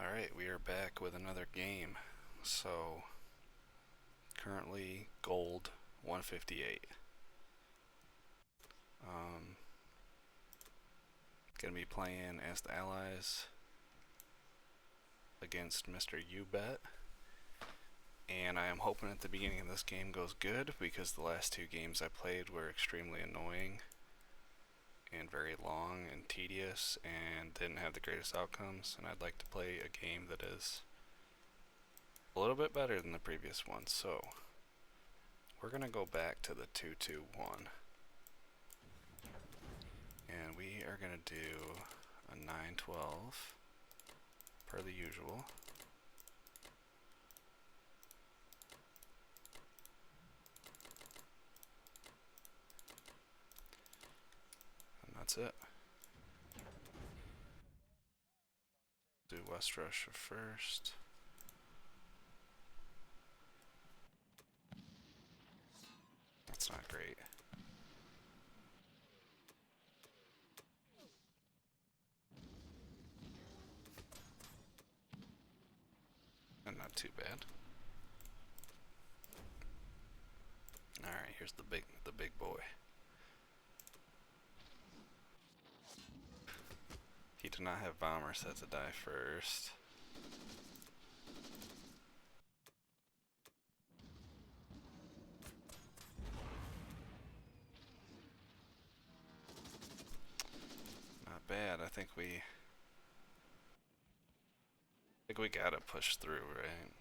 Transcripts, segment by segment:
Alright, we are back with another game. So, currently gold 158. Um, gonna be playing as the Allies against Mr. U-Bet. And I am hoping at the beginning of this game goes good because the last two games I played were extremely annoying and very long and tedious and didn't have the greatest outcomes. And I'd like to play a game that is a little bit better than the previous one. So, we're gonna go back to the 2-2-1. And we are going to do a 9-12 per the usual. And that's it. Do West Russia first. That's not great. And not too bad. Alright, here's the big boy. He did not have bomber set to die first. Not bad. I think we gotta push through, right?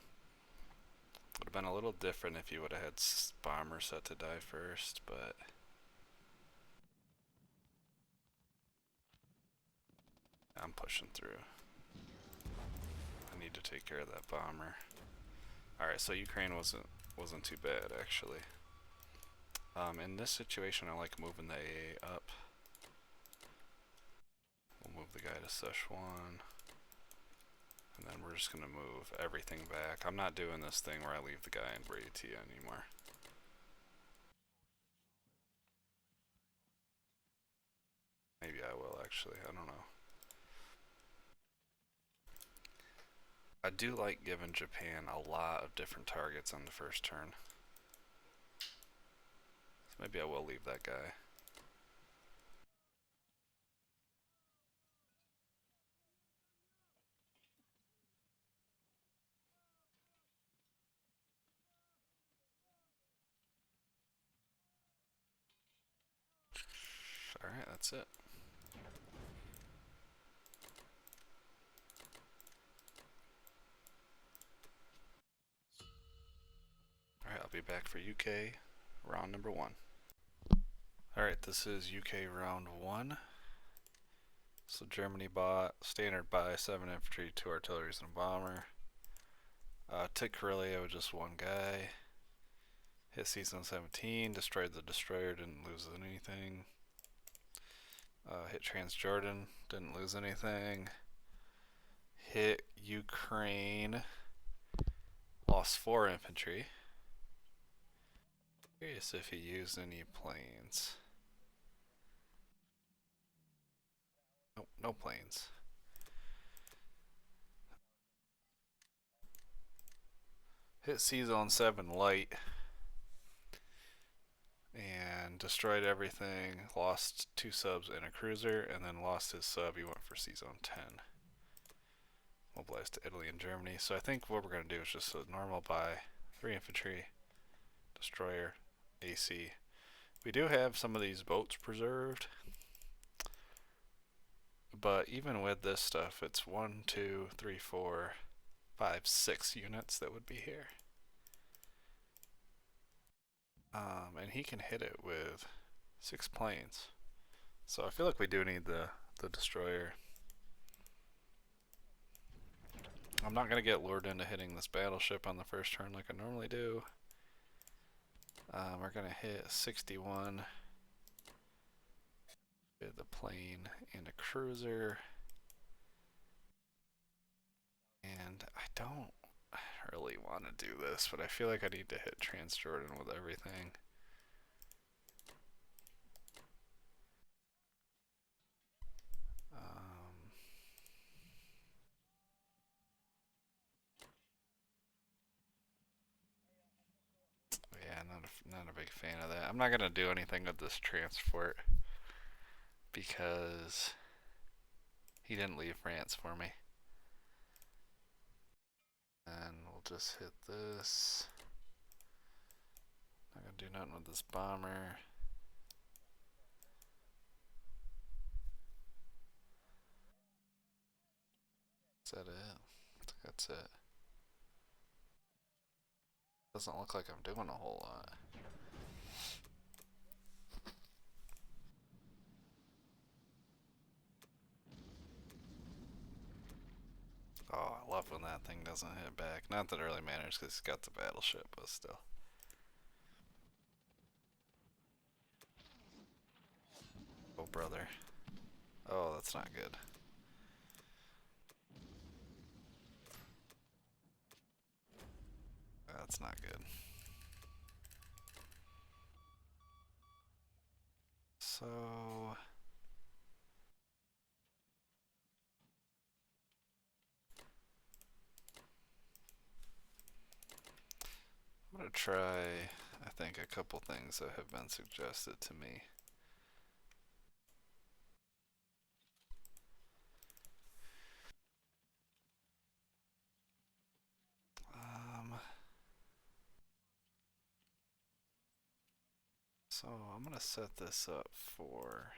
Would have been a little different if you would have had bomber set to die first, but I'm pushing through. I need to take care of that bomber. Alright, so Ukraine wasn't too bad actually. In this situation I like moving the AA up. We'll move the guy to Szechuan. And then we're just gonna move everything back. I'm not doing this thing where I leave the guy in Braitia anymore. Maybe I will actually, I don't know. I do like giving Japan a lot of different targets on the first turn. So maybe I will leave that guy. Alright, that's it. Alright, I'll be back for UK round number 1. Alright, this is UK round 1. So Germany bought standard buy 7 infantry, 2 artilleries, and a bomber. Took Karelia with just one guy. Hit season 17, destroyed the destroyer, didn't lose anything. Hit Transjordan, didn't lose anything. Hit Ukraine, lost 4 infantry. Curious if he used any planes. Nope, no planes. Hit C-Zone 7 light and destroyed everything. Lost 2 subs and a cruiser, and then lost his sub. He went for C-Zone 10. Mobilized to Italy and Germany. So I think what we're going to do is just a normal buy 3 infantry, destroyer, AC. We do have some of these boats preserved, but even with this stuff, it's 1, 2, 3, 4, 5, 6 units that would be here. And he can hit it with 6 planes. So I feel like we do need the destroyer. I'm not going to get lured into hitting this battleship on the first turn like I normally do. We're going to hit 61 with a plane and a cruiser. And I don't really want to do this, but I feel like I need to hit Transjordan with everything. not a big fan of that. I'm not gonna do anything with this transport because he didn't leave France for me. And we'll just hit this. Not gonna do nothing with this bomber. Is that it? I think that's it. Doesn't look like I'm doing a whole lot. Oh, I love when that thing doesn't hit back. Not that it really matters because he's got the battleship, but still. Oh, brother. Oh, that's not good. That's not good. So... I'm gonna try, I think, a couple things that have been suggested to me. So I'm gonna set this up for...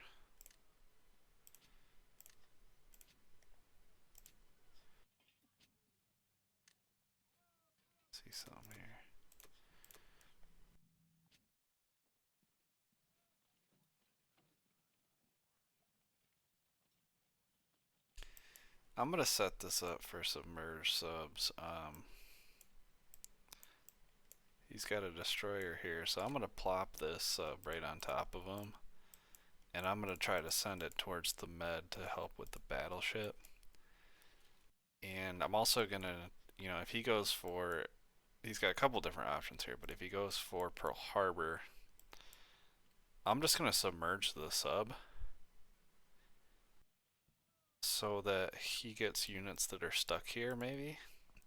See something here. I'm gonna set this up for submerged subs. He's got a destroyer here, so I'm gonna plop this sub right on top of him, and I'm gonna try to send it towards the med to help with the battleship. And I'm also gonna, you know, if he goes for, he's got a couple different options here, but if he goes for Pearl Harbor, I'm just gonna submerge the sub so that he gets units that are stuck here maybe,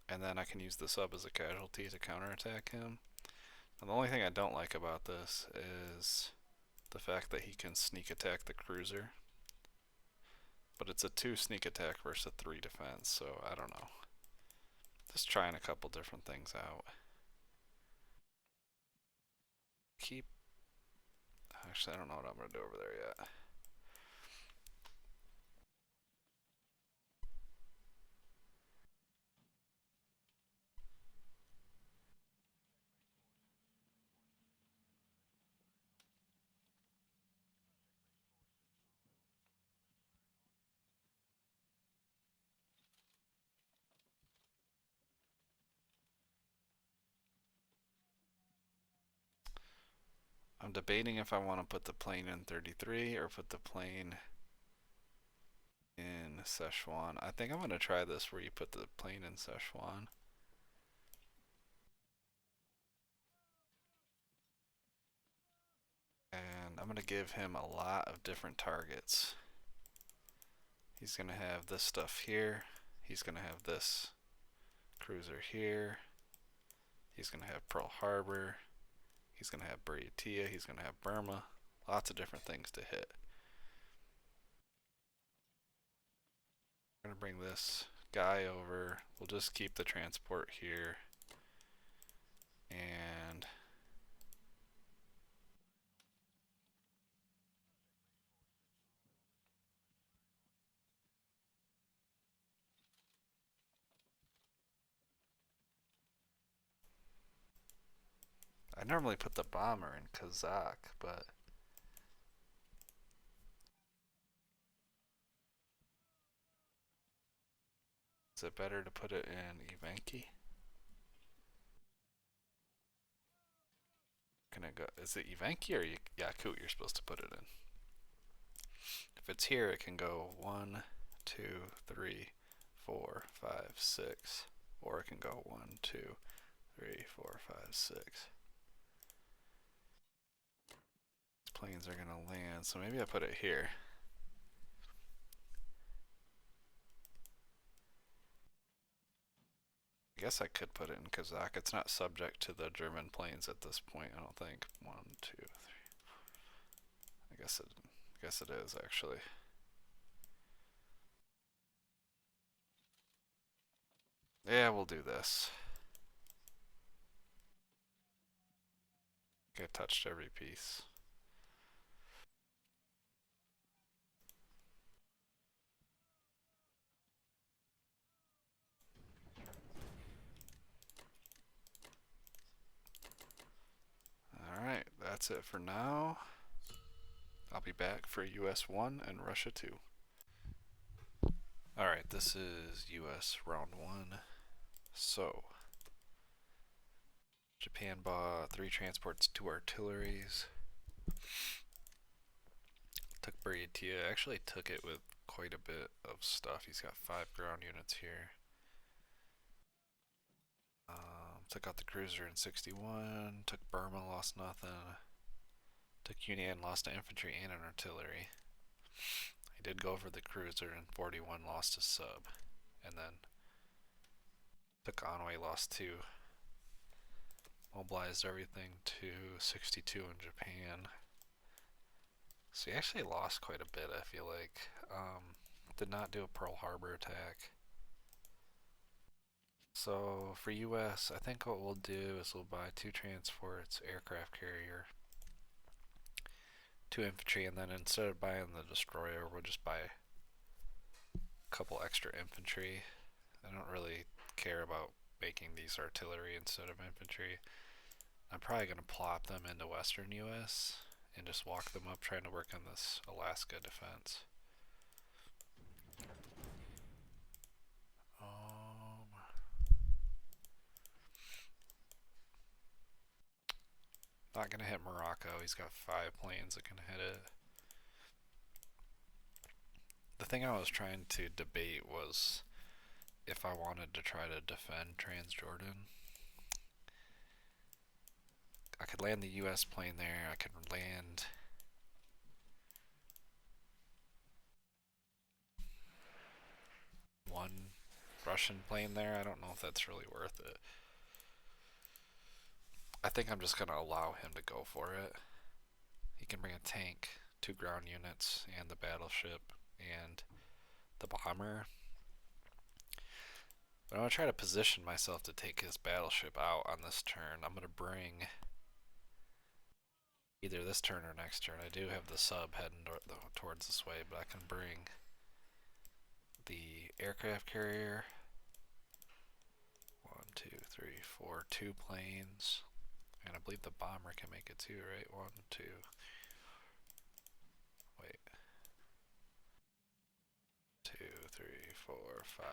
and then I can use the sub as a casualty to counterattack him. And the only thing I don't like about this is the fact that he can sneak attack the cruiser. But it's a 2 sneak attack versus a 3 defense, so I don't know. Just trying a couple different things out. Keep... Actually, I don't know what I'm going to do over there yet. I'm debating if I want to put the plane in 33 or put the plane in Szechuan. I think I'm going to try this where you put the plane in Szechuan. And I'm going to give him a lot of different targets. He's going to have this stuff here. He's going to have this cruiser here. He's going to have Pearl Harbor. He's going to have Buryatia. He's going to have Burma. Lots of different things to hit. We're going to bring this guy over. We'll just keep the transport here. And I normally put the bomber in Kazakh, but is it better to put it in Evenki? Can I go? Is it Evenki or Yakut you're supposed to put it in? If it's here, it can go 1, 2, 3, 4, 5, 6, or it can go 1, 2, 3, 4, 5, 6. These planes are gonna land, so maybe I put it here. I guess I could put it in Kazakh. It's not subject to the German planes at this point, I don't think. One, two, three. I guess it is actually. Yeah, we'll do this. I touched every piece. Alright, that's it for now. I'll be back for US 1 and Russia 2. Alright, this is US round 1. So, Japan bought 3 transports, 2 artilleries. Took Buryatia. Actually took it with quite a bit of stuff. He's got 5 ground units here. Took out the cruiser in 61. Took Burma, lost nothing. Took Yunnan, lost an infantry and an artillery. He did go over the cruiser in 41, lost his sub. And then took Anhui, lost 2. Mobilized everything to 62 in Japan. So he actually lost quite a bit, I feel like. Did not do a Pearl Harbor attack. So for US, I think what we'll do is we'll buy 2 transports, aircraft carrier, 2 infantry, and then instead of buying the destroyer, we'll just buy a couple extra infantry. I don't really care about making these artillery instead of infantry. I'm probably going to plop them into western US and just walk them up trying to work on this Alaska defense. Not going to hit Morocco. He's got 5 planes that can hit it. The thing I was trying to debate was if I wanted to try to defend Transjordan. I could land the US plane there. I could land one Russian plane there. I don't know if that's really worth it. I think I'm just going to allow him to go for it. He can bring a tank, 2 ground units, and the battleship, and the bomber. But I'm going to try to position myself to take his battleship out on this turn. I'm going to bring either this turn or next turn. I do have the sub heading towards this way, but I can bring the aircraft carrier. 1, 2, 3, 4, 2 planes. And I believe the bomber can make it too, right? 1, 2. Wait. 2, 3, 4, 5.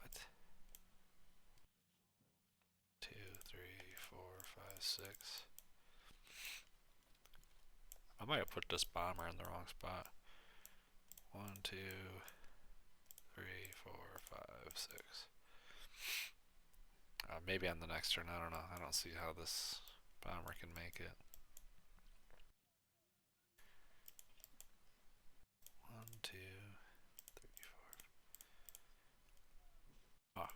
What? 2, 3, 4, 5, 6. I might have put this bomber in the wrong spot. 1, 2, 3, 4, 5, 6. Maybe on the next turn, I don't know. I don't see how this bomber can make it. 1, 2, 3, 4. Oh.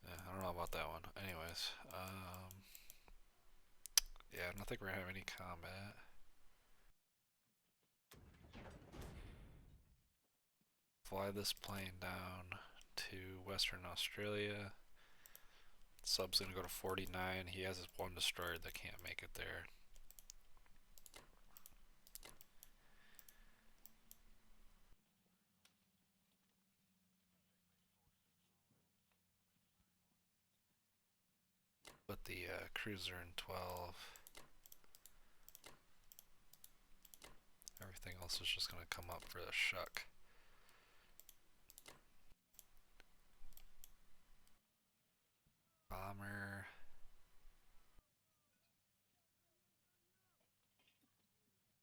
Yeah, I don't know about that one. Anyways, yeah, I don't think we're gonna have any combat. Fly this plane down to Western Australia. Sub's gonna go to 49. He has his 1 destroyer that can't make it there. Put the cruiser in 12. Everything else is just gonna come up for the shuck. Bomber.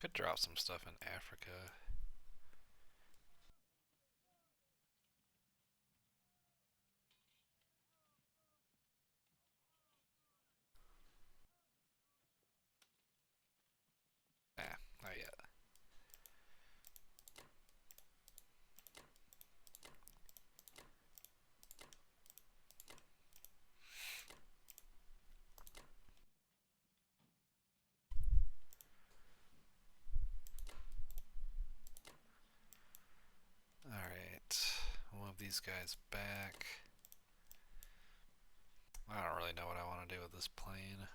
Could drop some stuff in Africa. Nah, not yet. these guys back. I don't really know what I want to do with this plane.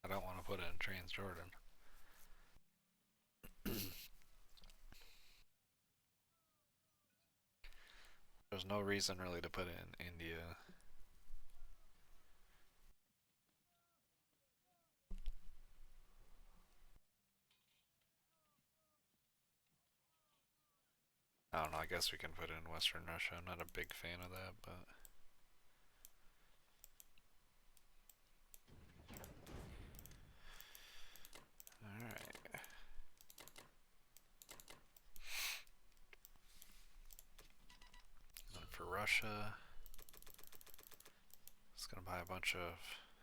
I don't want to put it in Transjordan. There's no reason really to put it in India. I don't know, I guess we can put it in Western Russia. I'm not a big fan of that, but... Alright. And for Russia, it's gonna buy a bunch of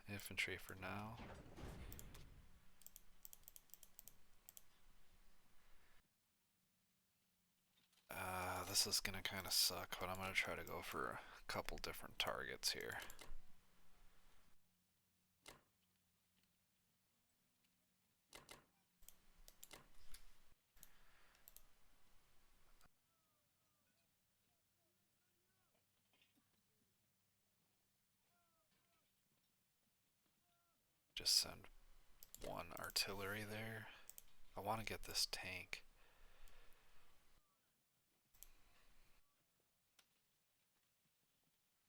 infantry for now. This is gonna kind of suck, but I'm gonna try to go for a couple different targets here. Just send one artillery there. I want to get this tank.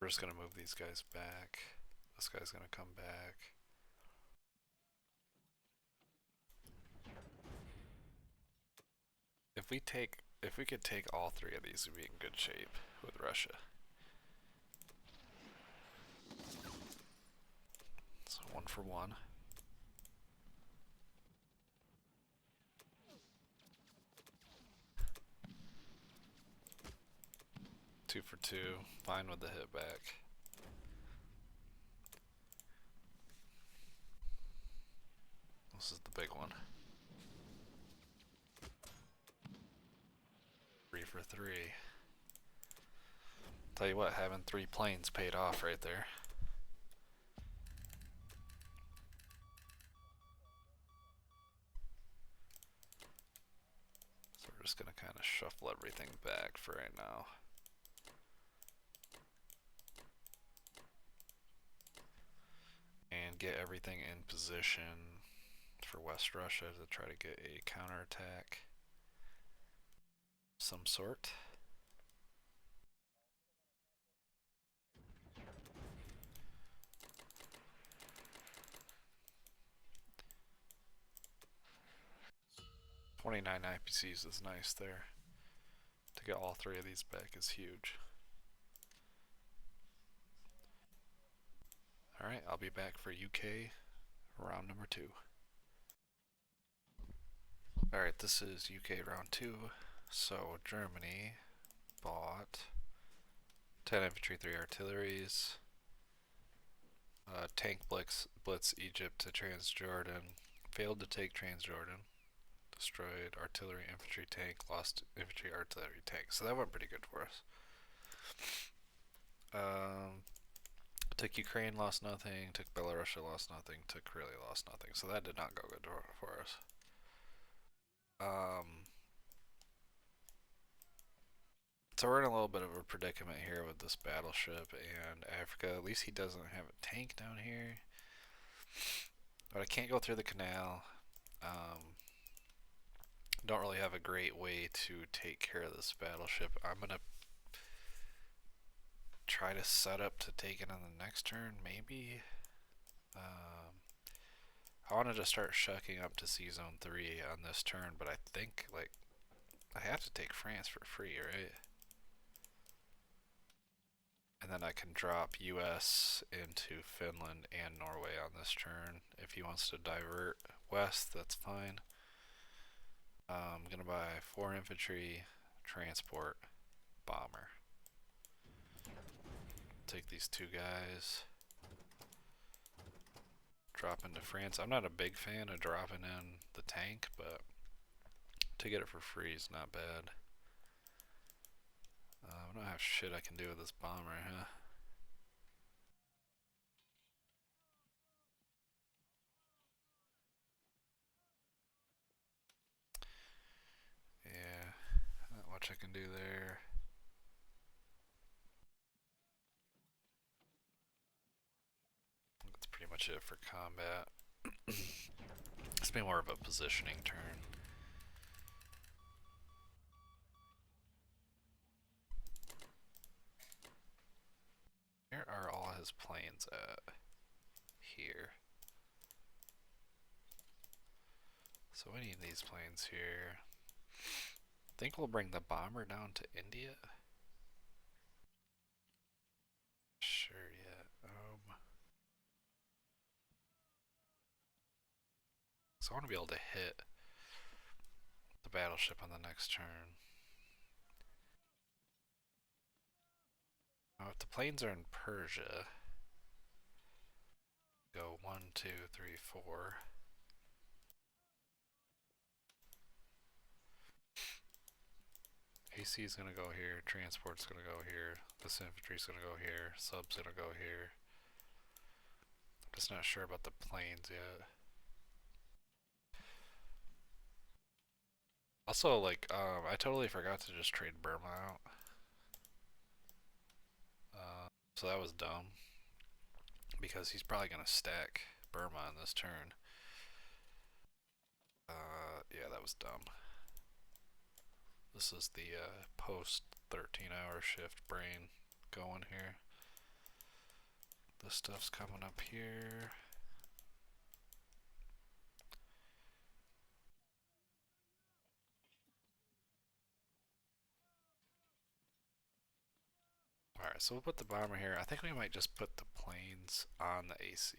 We're just gonna move these guys back. This guy's gonna come back. If we could take all three of these, we'd be in good shape with Russia. So 1 for 1. Two for 2. Fine with the hit back. This is the big one. 3 for 3. Tell you what, having 3 planes paid off right there. So we're just gonna kind of shuffle everything back for right now. And get everything in position for West Russia to try to get a counterattack of some sort. $29 IPCs is nice there. To get all 3 of these back is huge. Alright, I'll be back for UK round number 2. Alright, this is UK round 2. So Germany bought 10 infantry, 3 artilleries. Tank blitz Egypt to Transjordan. Failed to take Transjordan. Destroyed artillery, infantry, tank. Lost infantry, artillery, tank. So that went pretty good for us. Took Ukraine, lost nothing. Took Belarus, lost nothing. Took really lost nothing. So that did not go good for us. So we're in a little bit of a predicament here with this battleship and Africa. At least he doesn't have a tank down here. But I can't go through the canal. Don't really have a great way to take care of this battleship. I'm gonna try to set up to take it on the next turn, maybe. I wanted to start shucking up to Sea Zone 3 on this turn, but I think, like, I have to take France for free, right? And then I can drop US into Finland and Norway on this turn. If he wants to divert west, that's fine. I'm gonna buy 4 infantry, transport, bomber. Take these 2 guys. Drop into France. I'm not a big fan of dropping in the tank, but to get it for free is not bad. I don't have shit I can do with this bomber, huh? much I can do there. That's pretty much it for combat. It's been more of a positioning turn. Where are all his planes at? Here. So we need these planes here. Think we'll bring the bomber down to India? Sure, yeah. So I want to be able to hit the battleship on the next turn. Now, if the planes are in Persia, go 1, 2, 3, 4. AC is going to go here, transport's going to go here, this infantry's going to go here, sub's going to go here. I'm just not sure about the planes yet. Also, like, I totally forgot to just trade Burma out. So that was dumb. Because he's probably going to stack Burma on this turn. Yeah, that was dumb. This is the post 13-hour shift brain going here. This stuff's coming up here. Alright, so we'll put the bomber here. I think we might just put the planes on the AC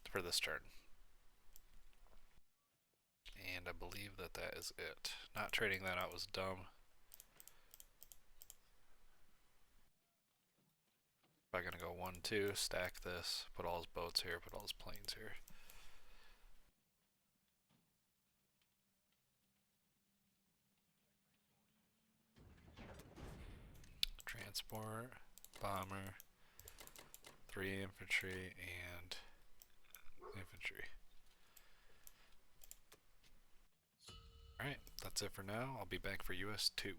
for this turn. And I believe that that is it. Not trading that out was dumb. I'm gonna go 1, 2, stack this, put all his boats here, put all his planes here. Transport, bomber, 3 infantry, and infantry. Alright, that's it for now. I'll be back for US 2.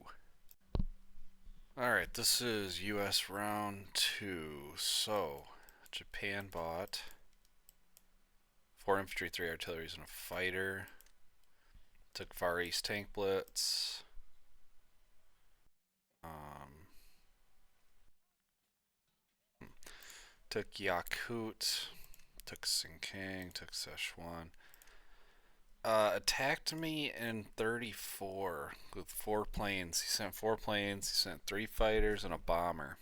Alright, this is US round 2. So, Japan bought 4 infantry, 3 artillery, and a fighter. Took Far East Tank Blitz. Took Yakut. Took Sinkang. Took Szechuan. Attacked me in 34 with 4 planes. He sent 4 planes. He sent 3 fighters and a bomber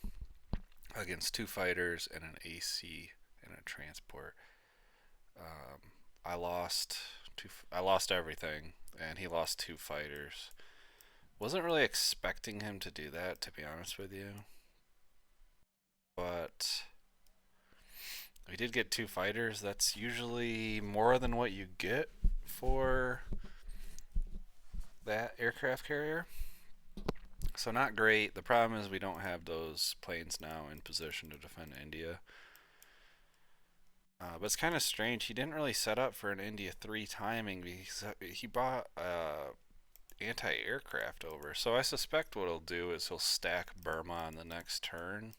against 2 fighters and an AC and a transport. I lost everything, and he lost 2 fighters. Wasn't really expecting him to do that, to be honest with you. But we did get 2 fighters. That's usually more than what you get for that aircraft carrier. So not great. The problem is we don't have those planes now in position to defend India. But it's kind of strange. He didn't really set up for an India 3 timing because he bought anti-aircraft over. So I suspect what he'll do is he'll stack Burma on the next turn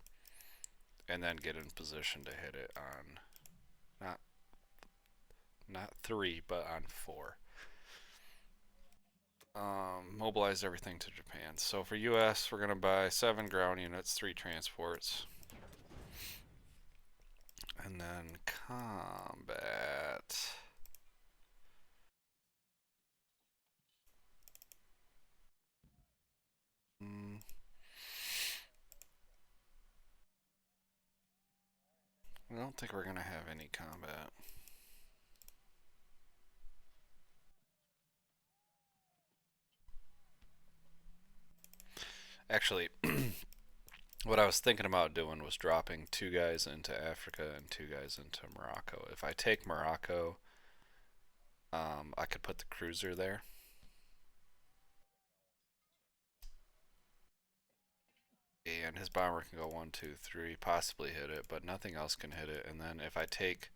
and then get in position to hit it on not 3 but on 4. Mobilize everything to Japan. So for US, we're gonna buy 7 ground units, 3 transports, and then combat. I don't think we're gonna have any combat. Actually, what I was thinking about doing was dropping 2 guys into Africa and 2 guys into Morocco. If I take Morocco, I could put the cruiser there. and his bomber can go 1, 2, 3, possibly hit it, but nothing else can hit it. And then if I take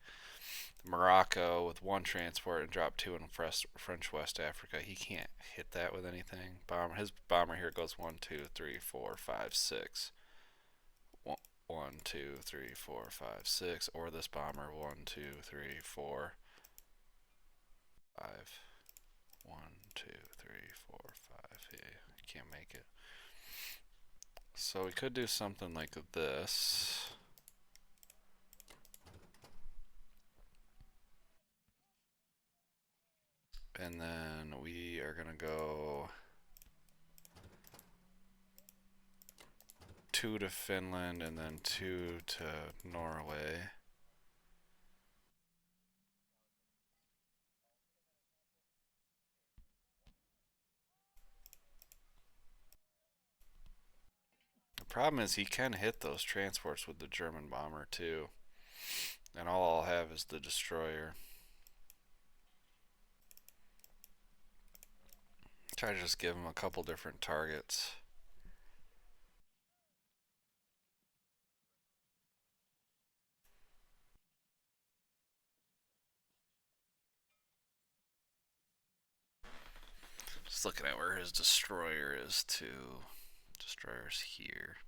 Morocco with 1 transport and drop 2 in French West Africa, he can't hit that with anything. His bomber here goes 1, 2, 3, 4, 5, 6. 1, 2, 3, 4, 5, 6, or this bomber 1, 2, 3, 4, 5. 1, 2, 3, 4, 5. Yeah, can't make it. So we could do something like this. And then we are gonna go 2 to Finland and then 2 to Norway. The problem is he can hit those transports with the German bomber too. And all I'll have is the destroyer. Try to just give him a couple different targets. Just looking at where his destroyer is too. Destroyer's here.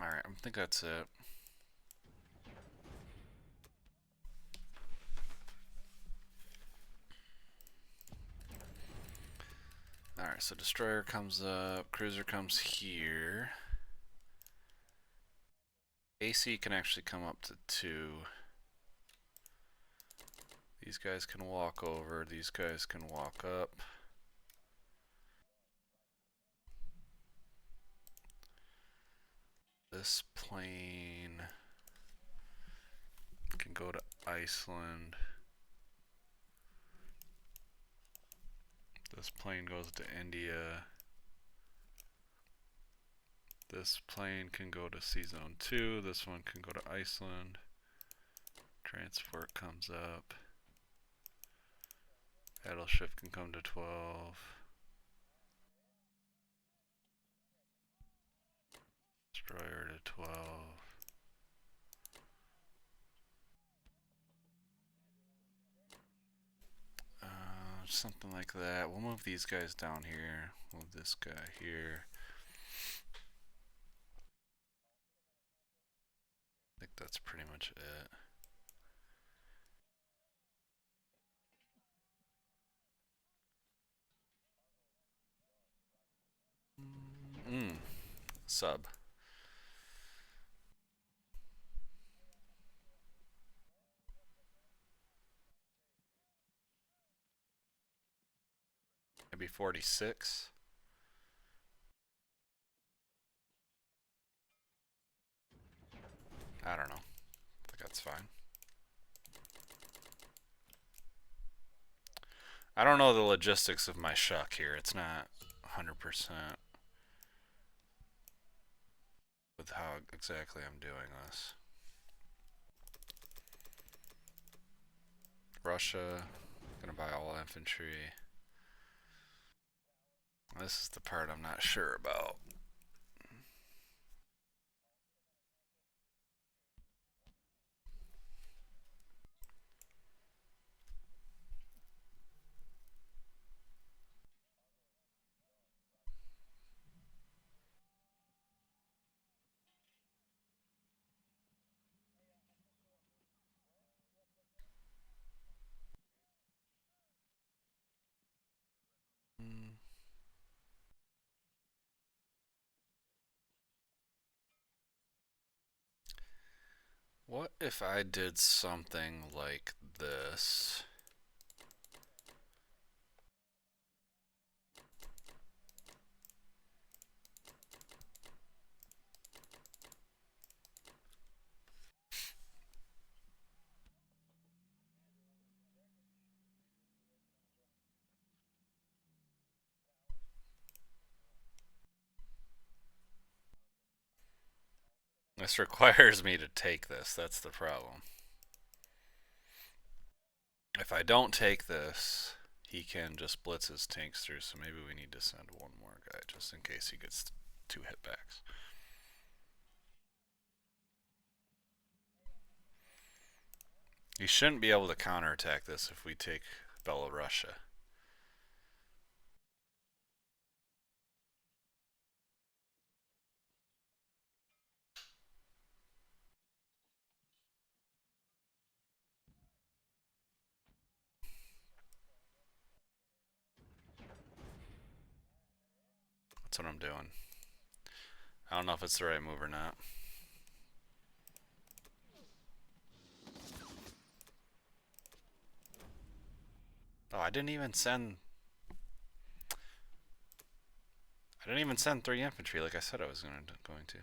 Alright, I think that's it. Alright, so destroyer comes up, cruiser comes here. AC can actually come up to 2. These guys can walk over, these guys can walk up. This plane can go to Iceland. This plane goes to India. This plane can go to C-Zone 2. This one can go to Iceland. Transport comes up. Battleship can come to 12. Destroyer to 12. Something like that. We'll move these guys down here. Move this guy here. I think that's pretty much it. Sub. Maybe 46. I don't know. I think that's fine. I don't know the logistics of my shuck here. It's not 100% with how exactly I'm doing this. Russia, gonna buy all infantry. This is the part I'm not sure about. What if I did something like this? This requires me to take this. That's the problem. If I don't take this, he can just blitz his tanks through, so maybe we need to send one more guy just in case he gets 2 hitbacks. He shouldn't be able to counterattack this if we take Belorussia. That's what I'm doing. I don't know if it's the right move or not. Oh, I didn't even send 3 infantry like I said I was going to.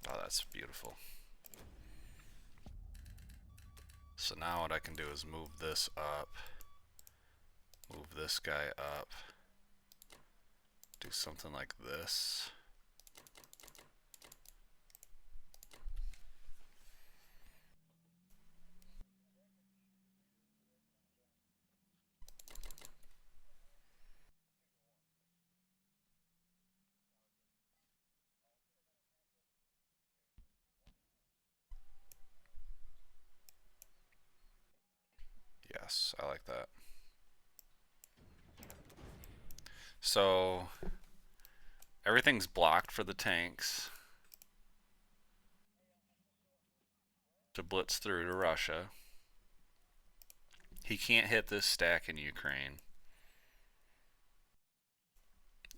Oh, that's beautiful. So now what I can do is move this up. Move this guy up. Do something like this. Yes, I like that. So everything's blocked for the tanks to blitz through to Russia. He can't hit this stack in Ukraine.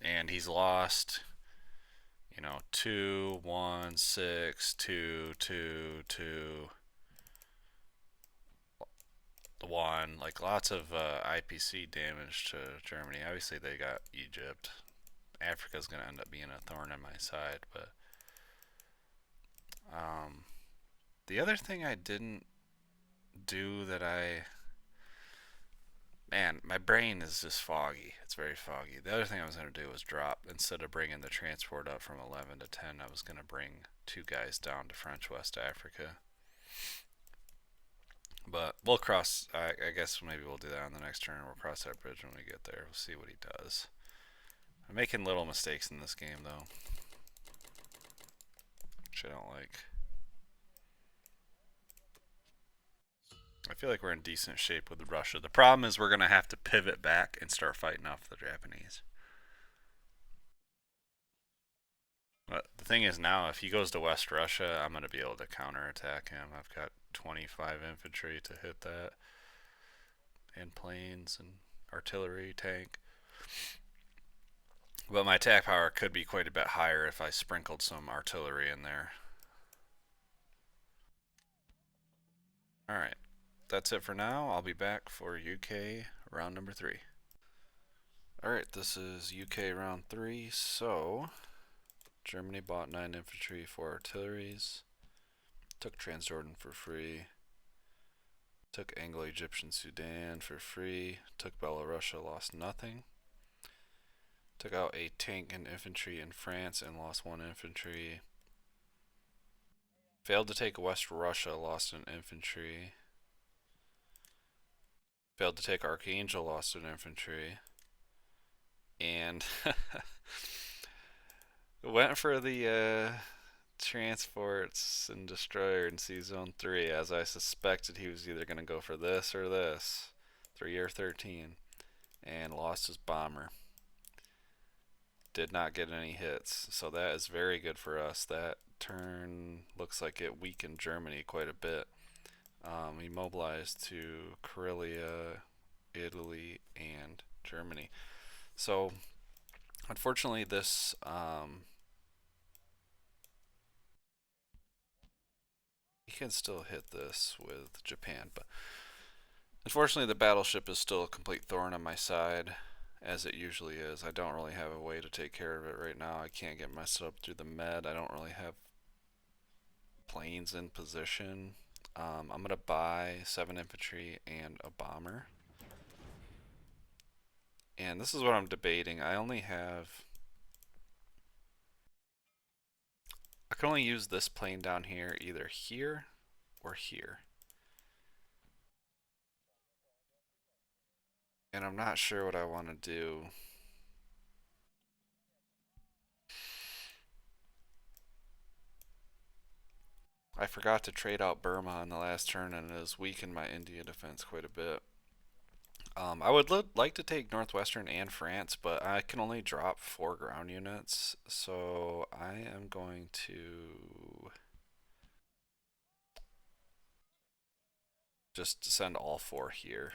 And he's lost, 2, 1, 6, 2, 2, 2, 1. Like lots of IPC damage to Germany. Obviously, they got Egypt. Africa's going to end up being a thorn in my side. But the other thing I didn't do that man, my brain is just foggy. It's very foggy. The other thing I was going to do was drop, instead of bringing the transport up from 11 to 10, I was going to bring 2 guys down to French West Africa. But we'll cross, I guess maybe we'll do that on the next turn. We'll cross that bridge when we get there. We'll see what he does. I'm making little mistakes in this game, though, which I don't like. I feel like we're in decent shape with Russia. The problem is we're going to have to pivot back and start fighting off the Japanese. But the thing is now, if he goes to West Russia, I'm going to be able to counterattack him. I've got 25 infantry to hit that, and planes and artillery, tank. But my attack power could be quite a bit higher if I sprinkled some artillery in there. Alright, that's it for now. I'll be back for UK round number 3. Alright, this is UK round 3, so Germany bought 9 infantry, 4 artilleries, took Transjordan for free, took Anglo-Egyptian Sudan for free, took Belorussia, lost nothing, took out a tank and infantry in France and lost 1 infantry, failed to take West Russia, lost an infantry, failed to take Archangel, lost an infantry, and went for the transports and destroyer in Sea Zone 3, as I suspected he was either going to go for this or this, 3 or 13, and lost his bomber. Did not get any hits, so that is very good for us. That turn looks like it weakened Germany quite a bit. He mobilized to Karelia, Italy, and Germany. So unfortunately this he can still hit this with Japan, but unfortunately the battleship is still a complete thorn on my side, as it usually is. I don't really have a way to take care of it right now. I can't get messed up through the med. I don't really have planes in position. I'm going to buy 7 infantry and a bomber. And this is what I'm debating. I only have I can only use this plane down here either here or here. And I'm not sure what I want to do. I forgot to trade out Burma on the last turn and it has weakened my India defense quite a bit. I would like to take Northwestern and France, but I can only drop 4 ground units, so I am going to just send all 4 here.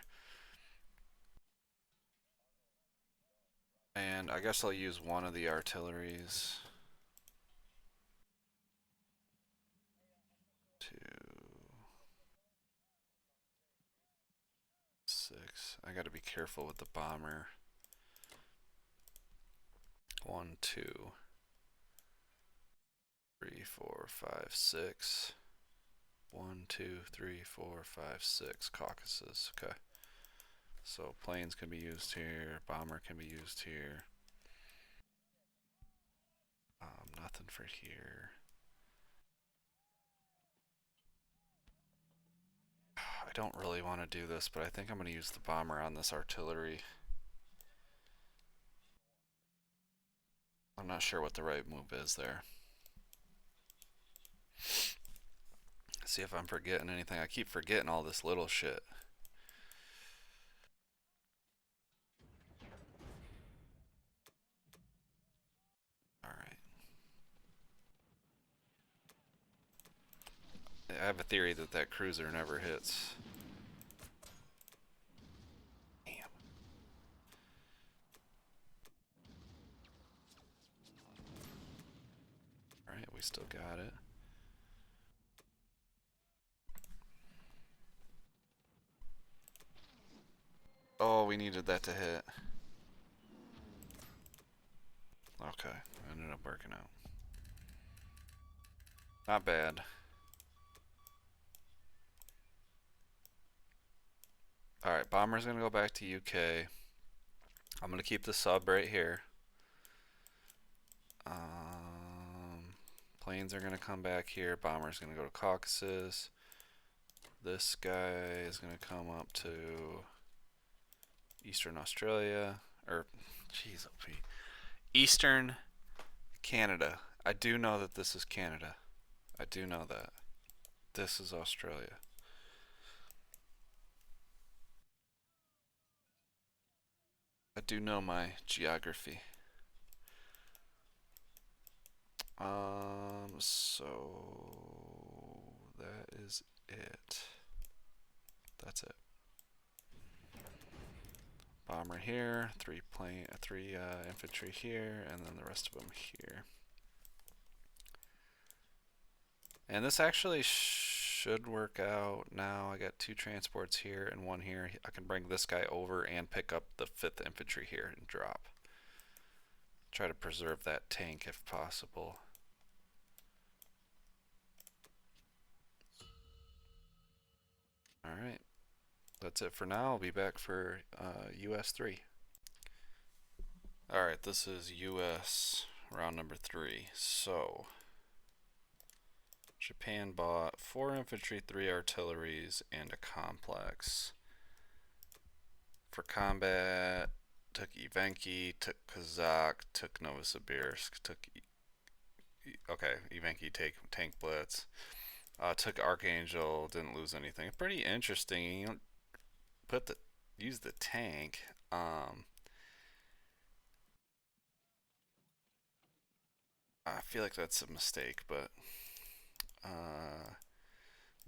And I guess I'll use one of the artilleries. 2, 6. I gotta be careful with the bomber. 1, 2, 3, 4, 5, 6. 1, 2, 3, 4, 5, 6 Caucasus. Okay. So planes can be used here, bomber can be used here. Nothing for here. I don't really want to do this, but I think I'm going to use the bomber on this artillery. I'm not sure what the right move is there. See if I'm forgetting anything. I keep forgetting all this little shit. Alright. I have a theory that that cruiser never hits. Damn. Alright, we still got it. Oh, we needed that to hit. Okay, ended up working out. Not bad. Alright, bomber's gonna go back to UK. I'm gonna keep the sub right here. Planes are gonna come back here. Bomber's gonna go to Caucasus. This guy is gonna come up to Eastern Australia, or jeez, Eastern Canada. I do know that this is Canada. I do know that. This is Australia. I do know my geography. So that is it. That's it. Bomber here, 3 infantry here, and then the rest of them here. And this actually should work out now. I got 2 transports here and 1 here. I can bring this guy over and pick up the 5th infantry here and drop. Try to preserve that tank if possible. Alright, that's it for now. I'll be back for US 3. Alright, this is US round number 3. So, Japan bought 4 infantry, 3 artilleries, and a complex. For combat, took Evenki, took Kazakh, took Novosibirsk, took Evenki tank blitz. Took Archangel, didn't lose anything. Pretty interesting. You don't use the tank. I feel like that's a mistake, but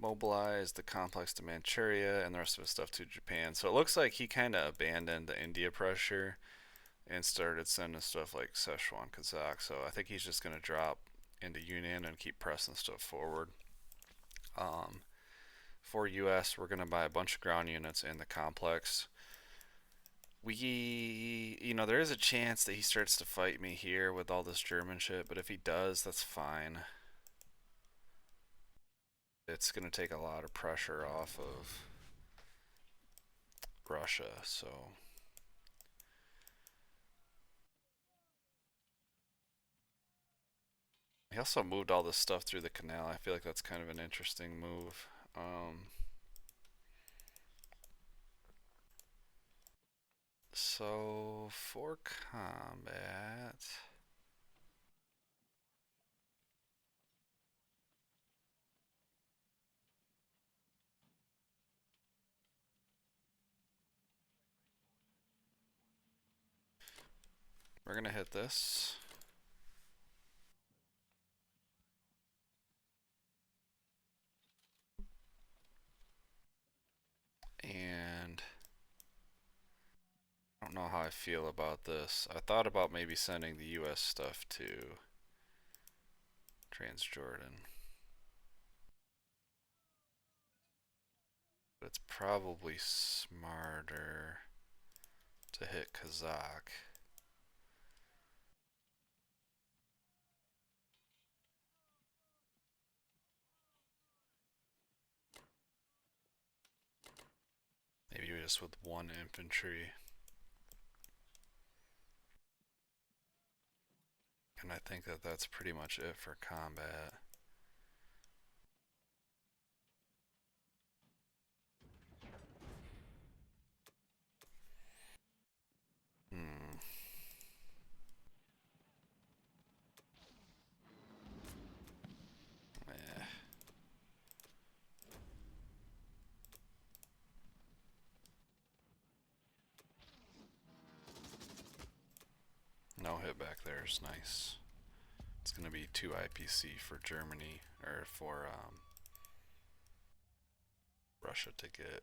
mobilized the complex to Manchuria and the rest of his stuff to Japan. So it looks like he kind of abandoned the India pressure and started sending stuff like Szechuan, Kazakh. So I think he's just going to drop into Yunnan and keep pressing stuff forward. For US, we're going to buy a bunch of ground units in the complex. There is a chance that he starts to fight me here with all this German shit, but if he does, that's fine. It's going to take a lot of pressure off of Russia, so. He also moved all this stuff through the canal. I feel like that's kind of an interesting move. So for combat, we're gonna hit this. And I don't know how I feel about this. I thought about maybe sending the US stuff to Transjordan. But it's probably smarter to hit Kazakh. Maybe just with one infantry. And I think that that's pretty much it for combat. Hmm. Eh. No hit back there is nice. It's going to be 2 IPC for Germany, or for Russia to get.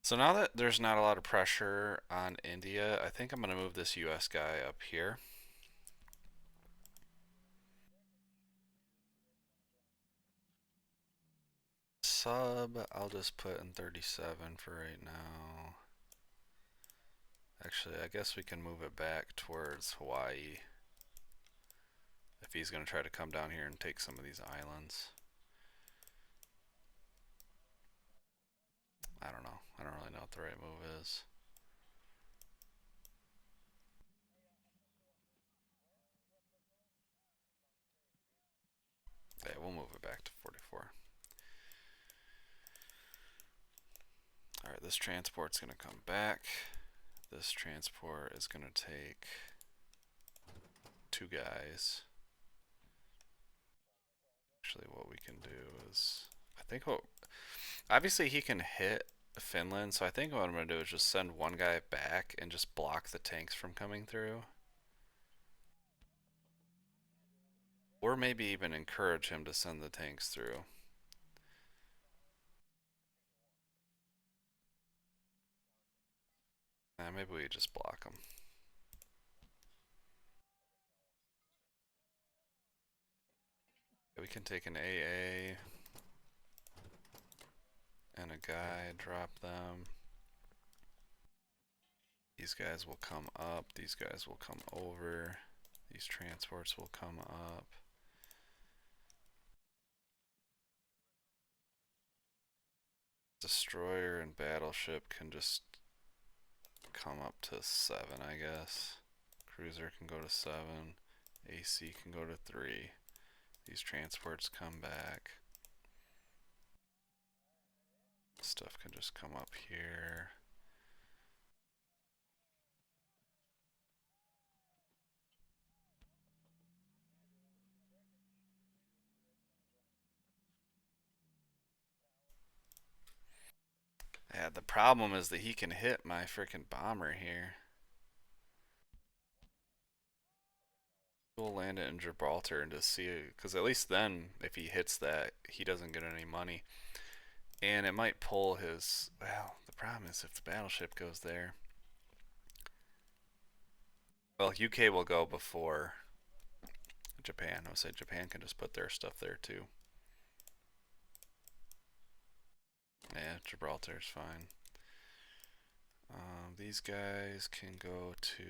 So now that there's not a lot of pressure on India, I think I'm going to move this US guy up here. Sub, I'll just put in 37 for right now. Actually, I guess we can move it back towards Hawaii if he's going to try to come down here and take some of these islands. I don't know. I don't really know what the right move is. Yeah, we'll move it back to 44. Alright, this transport's going to come back. This transport is going to take 2 guys. Actually, what we can do is, I think what, obviously he can hit Finland, so I think what I'm going to do is just send one guy back and just block the tanks from coming through. Or maybe even encourage him to send the tanks through. Maybe we just block him. We can take an AA and a guy, drop them. These guys will come up, these guys will come over, these transports will come up. Destroyer and battleship can just come up to 7, I guess. Cruiser can go to 7, AC can go to 3. These transports come back. Stuff can just come up here. Yeah, the problem is that he can hit my freaking bomber here. We'll land it in Gibraltar and just see it, because at least then, if he hits that, he doesn't get any money. And it might pull his, well, the problem is if the battleship goes there. Well, UK will go before Japan. I would say Japan can just put their stuff there too. Yeah, Gibraltar's fine. These guys can go to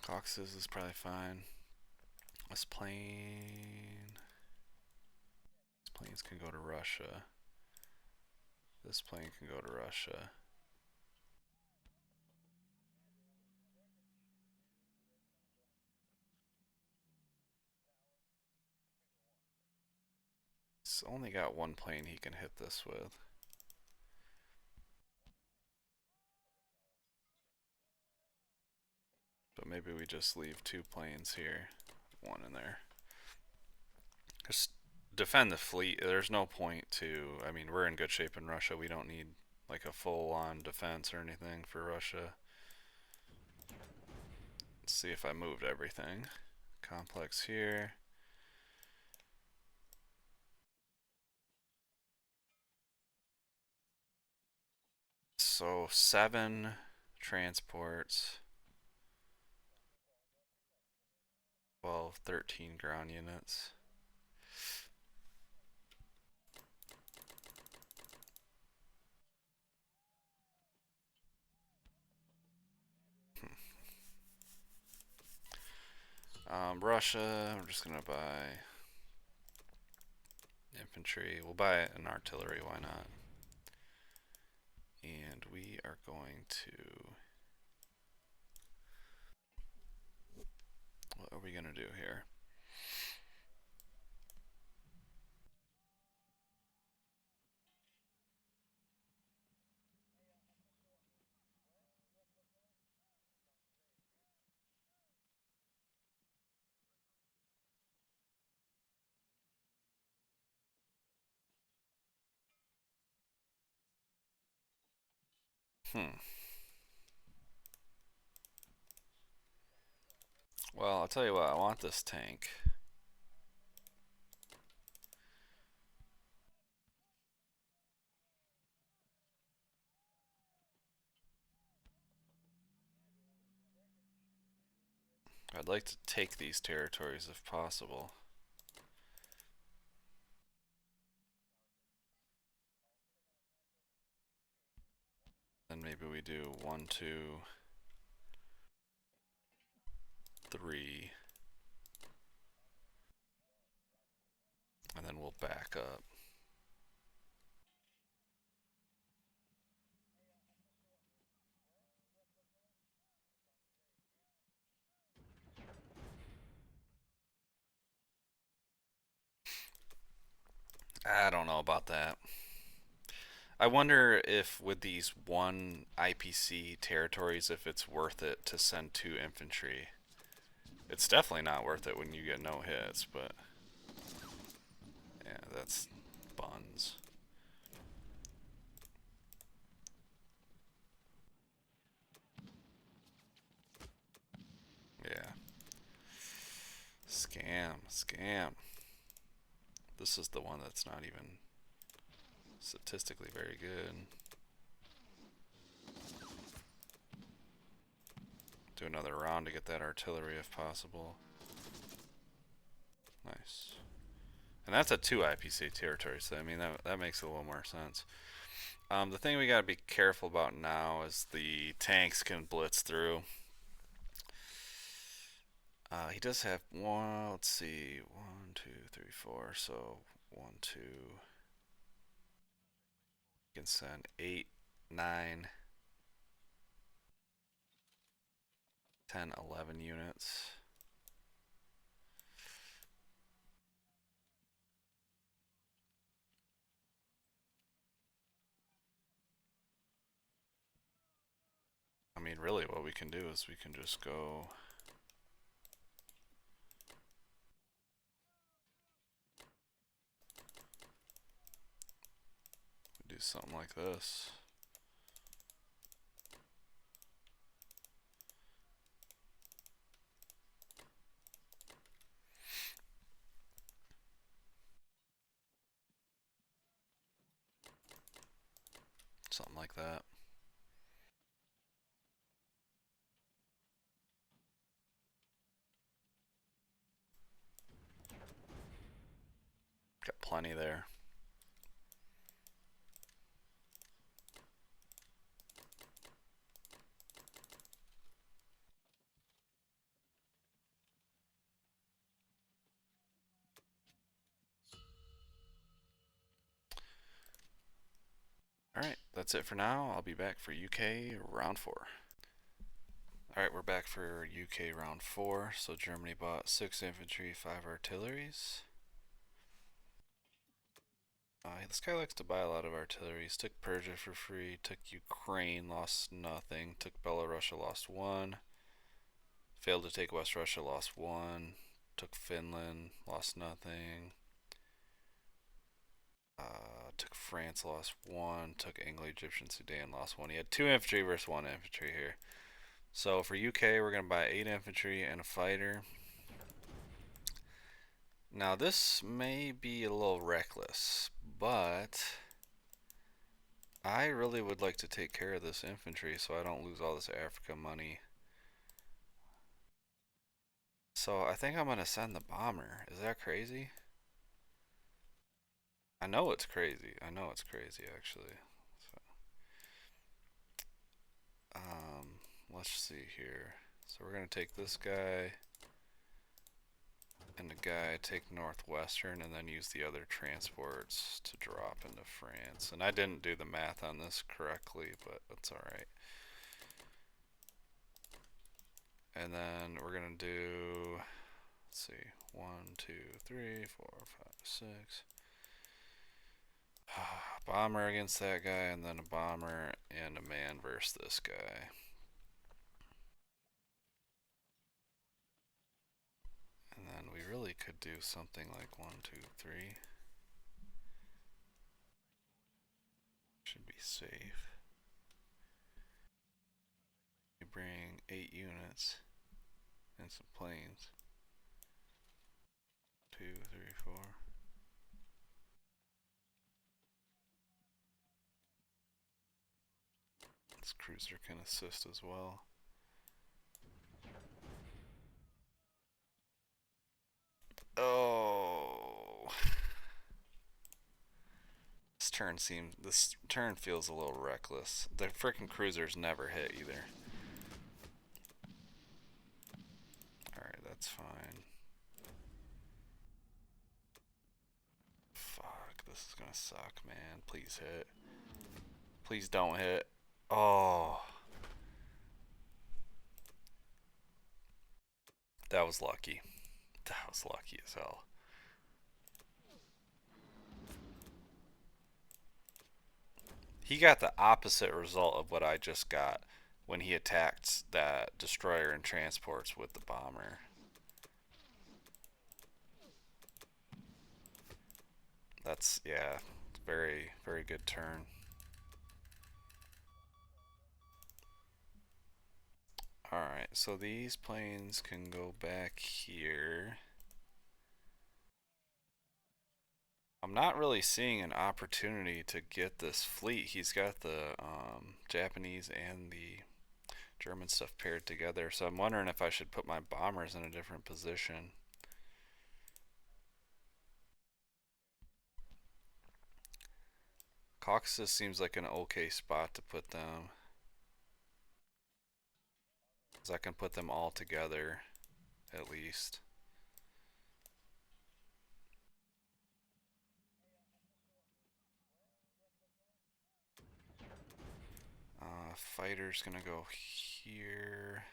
Cox's is probably fine. This plane. These planes can go to Russia. This plane can go to Russia. He's only got one plane he can hit this with. But maybe we just leave 2 planes here, 1 in there. Just defend the fleet. There's no point to, I mean, we're in good shape in Russia. We don't need like a full-on defense or anything for Russia. Let's see if I moved everything. Complex here. So 7 transports. 12, 13 ground units. Russia, we're just gonna buy infantry. We'll buy an artillery, why not? And we are going to... What are we gonna do here? Well, I'll tell you what, I want this tank. I'd like to take these territories if possible. Then maybe we do 1, 2, 3. And then we'll back up. I don't know about that. I wonder if with these 1 IPC territories, if it's worth it to send 2 infantry. It's definitely not worth it when you get no hits, but yeah, that's buns. Yeah. Scam. This is the one that's not even statistically very good. Do another round to get that artillery if possible. Nice. And that's a 2 IPC territory, so I mean that makes a little more sense. The thing we gotta be careful about now is the tanks can blitz through. He does have one, let's see, 1, 2, 3, 4, so 1, 2. You can send 8, 9, 10, 11 units. I mean, really what we can do is we can just go... do something like this. Something like that. Got plenty there. Alright, that's it for now. I'll be back for UK round 4. Alright, we're back for UK round 4. So Germany bought 6 infantry, 5 artilleries. This guy likes to buy a lot of artilleries. Took Persia for free. Took Ukraine, lost nothing. Took Belarus, lost 1. Failed to take West Russia, lost 1. Took Finland, lost nothing. Took France, lost 1. Took Anglo-Egyptian Sudan, lost 1. He had 2 infantry versus 1 infantry here. So for UK, we're going to buy 8 infantry and a fighter. Now this may be a little reckless, but I really would like to take care of this infantry so I don't lose all this Africa money. So I think I'm going to send the bomber. Is that crazy? I know it's crazy. I know it's crazy actually. So, let's see here. So we're going to take this guy and the guy, take Northwestern, and then use the other transports to drop into France. And I didn't do the math on this correctly, but that's alright. And then we're gonna do, let's see, 1, 2, 3, 4, 5, 6. Bomber against that guy, and then a bomber and a man versus this guy. And then we really could do something like 1, 2, 3. Should be safe. You bring 8 units and some planes. 2, 3, 4. This cruiser can assist as well. Oh. This turn feels a little reckless. The frickin' cruisers never hit either. Alright, that's fine. Fuck, this is gonna suck, man. Please hit. Please don't hit. Oh. That was lucky. That was lucky as hell. He got the opposite result of what I just got when he attacked that destroyer and transports with the bomber. That's, yeah, very, very good turn. Alright, so these planes can go back here. I'm not really seeing an opportunity to get this fleet. He's got the Japanese and the German stuff paired together, so I'm wondering if I should put my bombers in a different position. Caucasus seems like an okay spot to put them, because I can put them all together, at least. Fighter's gonna go here,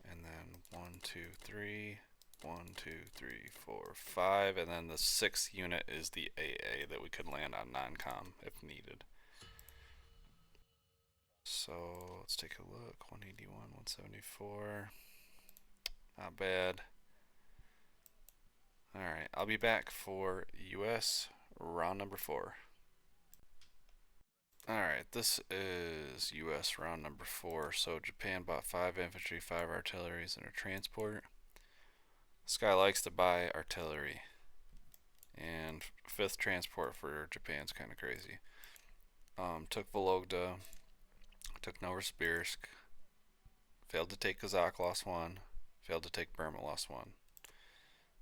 and then 1, 2, 3. 1, 2, 3, 4, 5, and then the 6th unit is the AA that we could land on non-com if needed. So let's take a look. 181, 174. Not bad. Alright, I'll be back for US round number 4. Alright, this is US round number 4. So Japan bought 5 infantry, 5 artilleries, and a transport. This guy likes to buy artillery. And 5th transport for Japan's kind of crazy. Took Vologda, took Novosibirsk, failed to take Kazakh, lost 1, failed to take Burma, lost 1.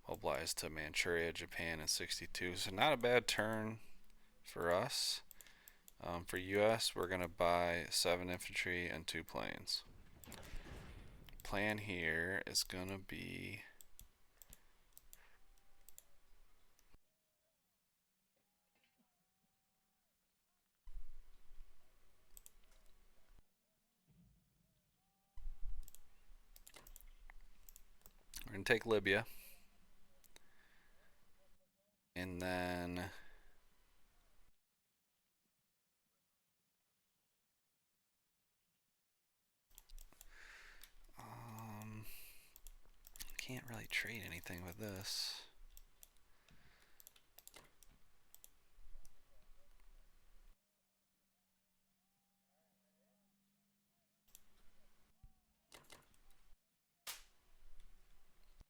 Mobilized to Manchuria, Japan in 62. So not a bad turn for us. For US, we're going to buy 7 infantry and 2 planes. Plan here is going to be we're going to take Libya. And then can't really trade anything with this.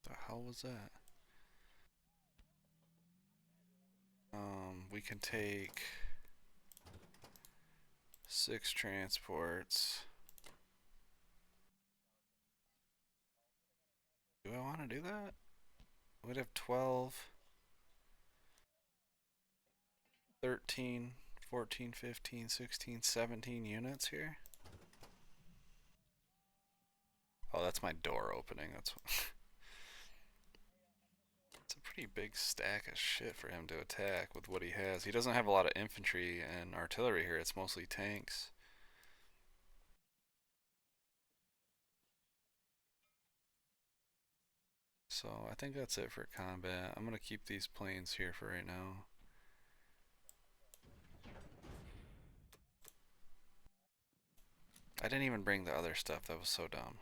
The hell was that? We can take 6 transports. Do I want to do that? We'd have 12, 13, 14, 15, 16, 17 units here. Oh, that's my door opening. That's it's a pretty big stack of shit for him to attack with what he has. He doesn't have a lot of infantry and artillery here. It's mostly tanks. So I think that's it for combat. I'm going to keep these planes here for right now. I didn't even bring the other stuff. That was so dumb.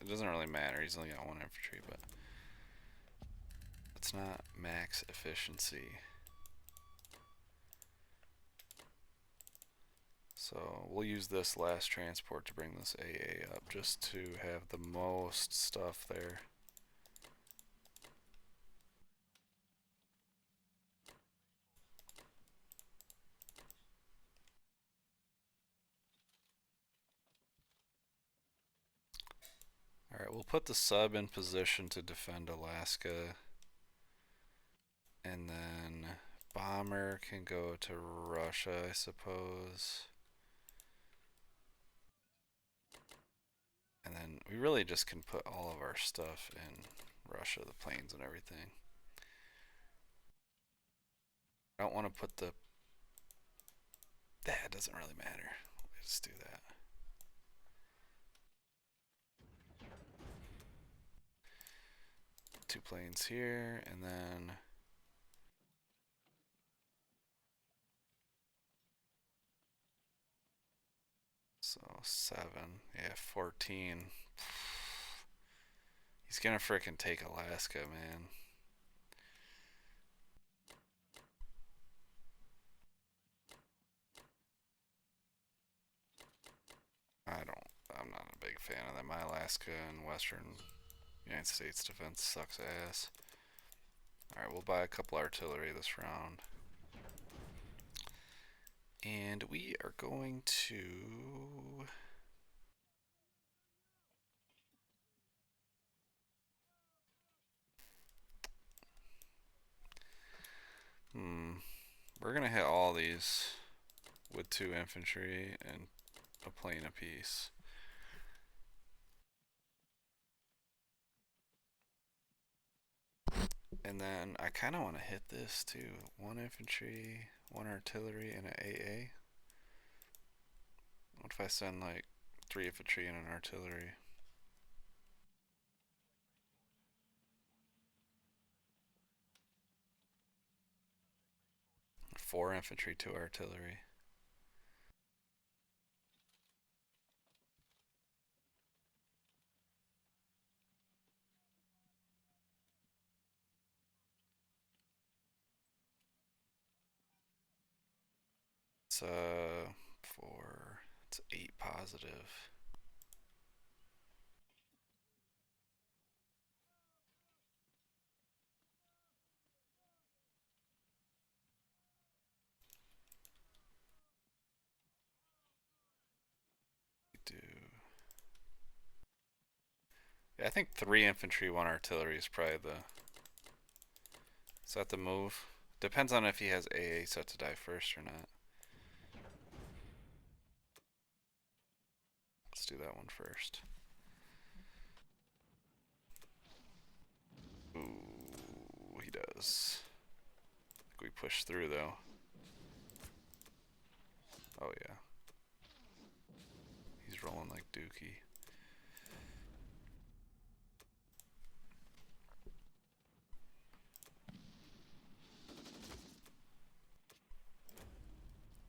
It doesn't really matter. He's only got 1 infantry, but it's not max efficiency. So we'll use this last transport to bring this AA up just to have the most stuff there. Alright, we'll put the sub in position to defend Alaska. And then bomber can go to Russia, I suppose. And then we really just can put all of our stuff in Russia, the planes and everything. I don't want to put the... That doesn't really matter. Let's do that. Two planes here, and then... So 7, yeah, 14. He's gonna frickin' take Alaska, man. I'm not a big fan of them. My Alaska and Western United States defense sucks ass. Alright, we'll buy a couple artillery this round. And we are going to... We're gonna hit all these with 2 infantry and a plane apiece. And then I kind of want to hit this too. 1 infantry, 1 artillery, and an AA. What if I send like 3 infantry and an artillery? Four infantry, 2 artillery. It's 4. It's 8 positive. Do. Yeah, I think 3 infantry, 1 artillery is probably the. Is that the move? Depends on if he has AA set to die first or not. Let's do that one first. Ooh, he does. I think we push through though. Oh yeah. He's rolling like Dookie.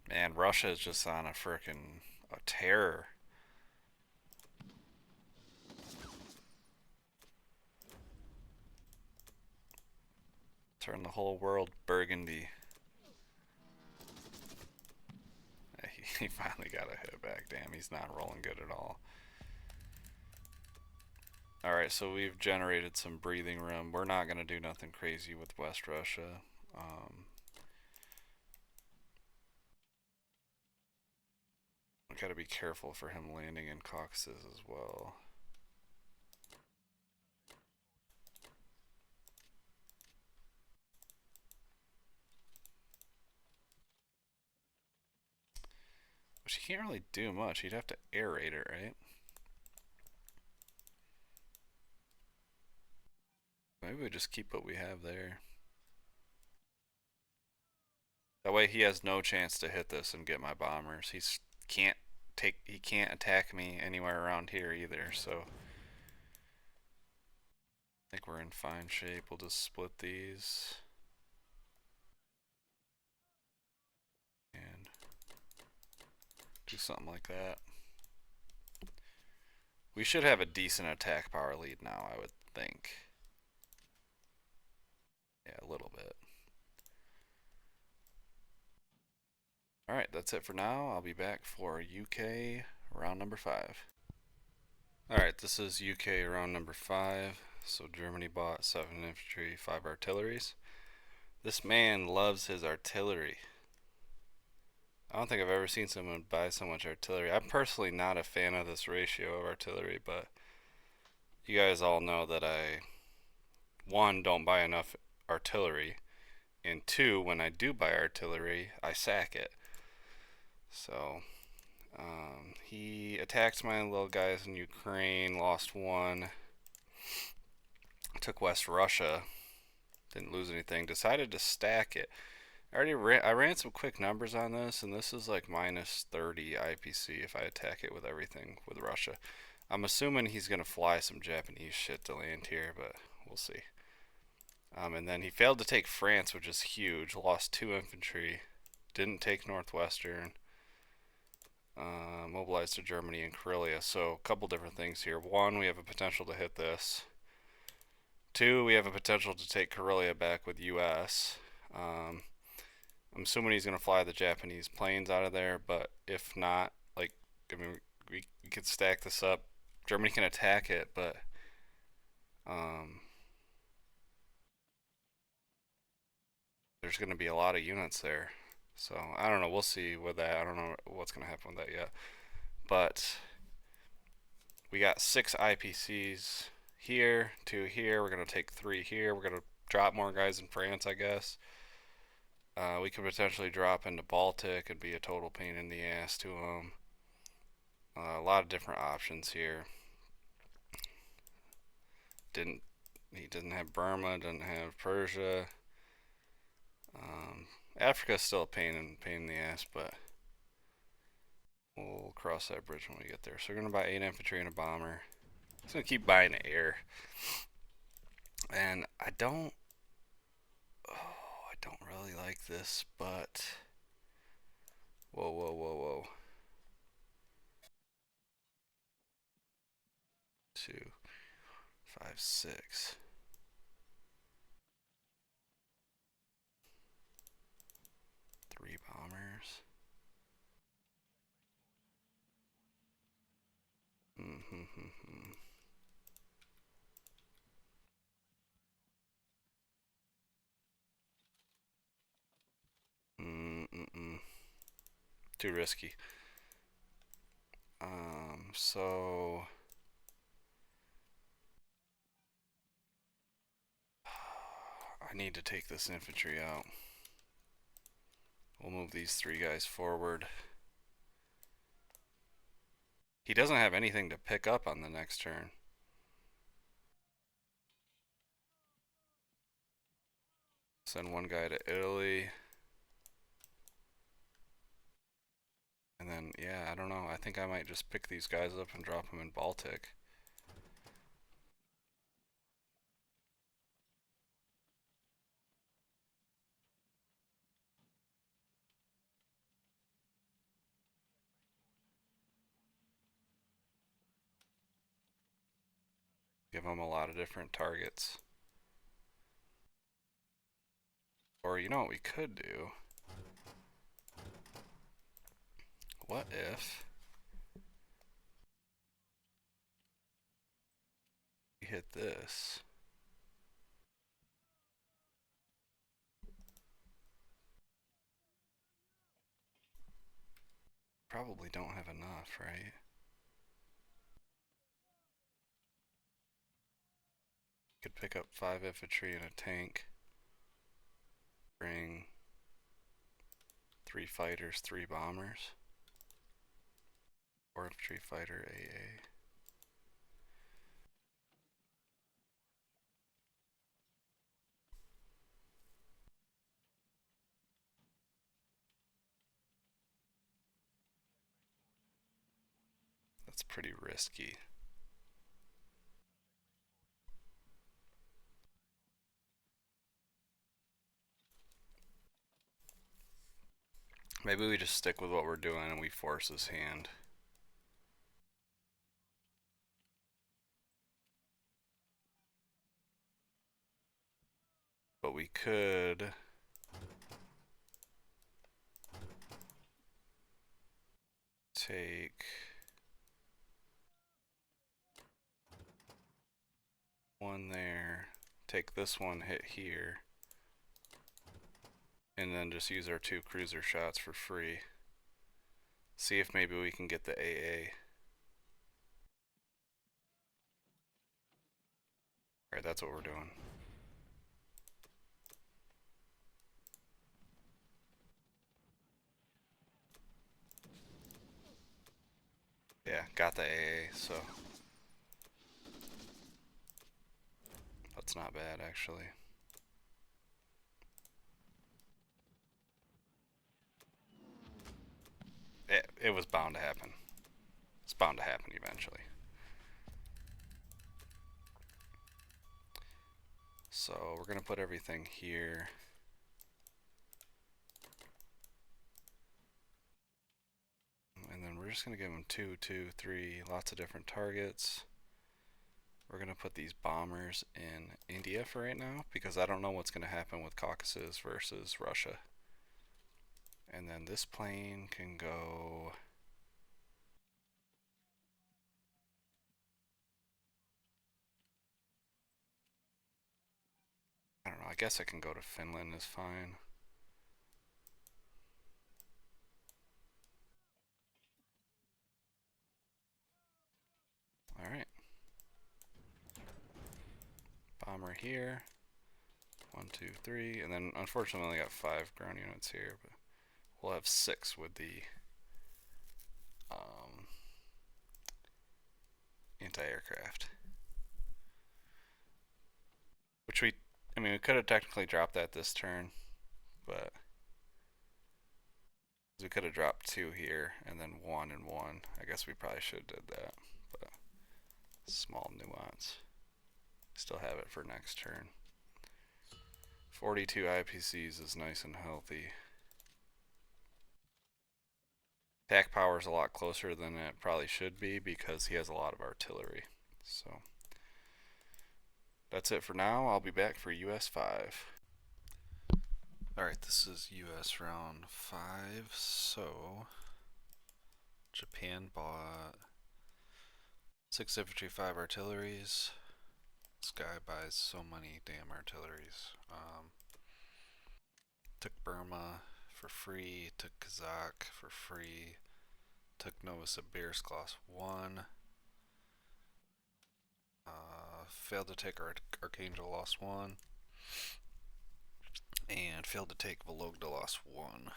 Man, Russia is just on a frickin' terror. Turn the whole world burgundy. He finally got a hit back. Damn, he's not rolling good at all. Alright, so we've generated some breathing room. We're not going to do nothing crazy with West Russia. We got to be careful for him landing in Caucasus as well. Which he can't really do much. He'd have to air raid it, right? Maybe we just keep what we have there. That way he has no chance to hit this and get my bombers. He can't attack me anywhere around here either, so I think we're in fine shape. We'll just split these. And do something like that. We should have a decent attack power lead now, I would think. Yeah, a little bit. Alright, that's it for now. I'll be back for UK round number 5. Alright, this is UK round number 5. So Germany bought 7 infantry, 5 artilleries. This man loves his artillery. I don't think I've ever seen someone buy so much artillery. I'm personally not a fan of this ratio of artillery, but you guys all know that I, 1, don't buy enough artillery, and 2, when I do buy artillery, I sack it. So, he attacked my little guys in Ukraine, lost 1, took West Russia, didn't lose anything, decided to stack it. I ran some quick numbers on this, and this is like minus 30 IPC if I attack it with everything with Russia. I'm assuming he's going to fly some Japanese shit to land here, but we'll see. And then he failed to take France, which is huge. Lost 2 infantry. Didn't take Northwestern. Mobilized to Germany and Karelia. So a couple different things here. 1, we have a potential to hit this. 2, we have a potential to take Karelia back with US. I'm assuming he's going to fly the Japanese planes out of there, but if not, like, I mean, we could stack this up. Germany can attack it, but there's going to be a lot of units there. So, I don't know. We'll see with that. I don't know what's going to happen with that yet. But we got 6 IPCs here, 2 here. We're going to take 3 here. We're going to drop more guys in France, I guess. We could potentially drop into Baltic and be a total pain in the ass to them. A lot of different options here. He didn't have Burma, didn't have Persia. Africa's still a pain in the ass, but we'll cross that bridge when we get there. So we're gonna buy 8 infantry and a bomber. I'm just gonna keep buying air. And I don't really like this, but whoa. 2, 5, 6. Three bombers. Too risky. So I need to take this infantry out. We'll move these 3 guys forward. He doesn't have anything to pick up on the next turn. Send 1 guy to Italy. And then, yeah, I don't know. I think I might just pick these guys up and drop them in Baltic. Give them a lot of different targets. Or you know what we could do? What if we hit this? Probably don't have enough, right? Could pick up 5 infantry and a tank. Bring 3 fighters, 3 bombers. 4 infantry fighter AA. That's pretty risky. Maybe we just stick with what we're doing and we force his hand. But we could take one there, take this one, hit here, and then just use our 2 cruiser shots for free. See if maybe we can get the AA. Alright, that's what we're doing. Yeah, got the AA, so that's not bad actually. It was bound to happen. It's bound to happen eventually. So we're gonna put everything here. And then we're just gonna give them 2, 2, 3, lots of different targets. We're gonna put these bombers in India for right now because I don't know what's gonna happen with Caucasus versus Russia. And then this plane can go. I don't know, I guess it can go to Finland is fine. Alright. Bomber here. 1, 2, 3. And then unfortunately I only got 5 ground units here, but we'll have 6 with the anti-aircraft. Which we could have technically dropped that this turn, but we could have dropped 2 here and then 1 and 1. I guess we probably should have did that, but small nuance. Still have it for next turn. 42 IPCs is nice and healthy. Attack power is a lot closer than it probably should be because he has a lot of artillery. So that's it for now. I'll be back for US 5. Alright, this is US round 5. So Japan bought 6 infantry, 5 artilleries. This guy buys so many damn artilleries. Took Burma for free, took Kazakh for free, took Novosibirsk, lost 1. Failed to take Archangel, lost 1. And failed to take Vologda, lost 1.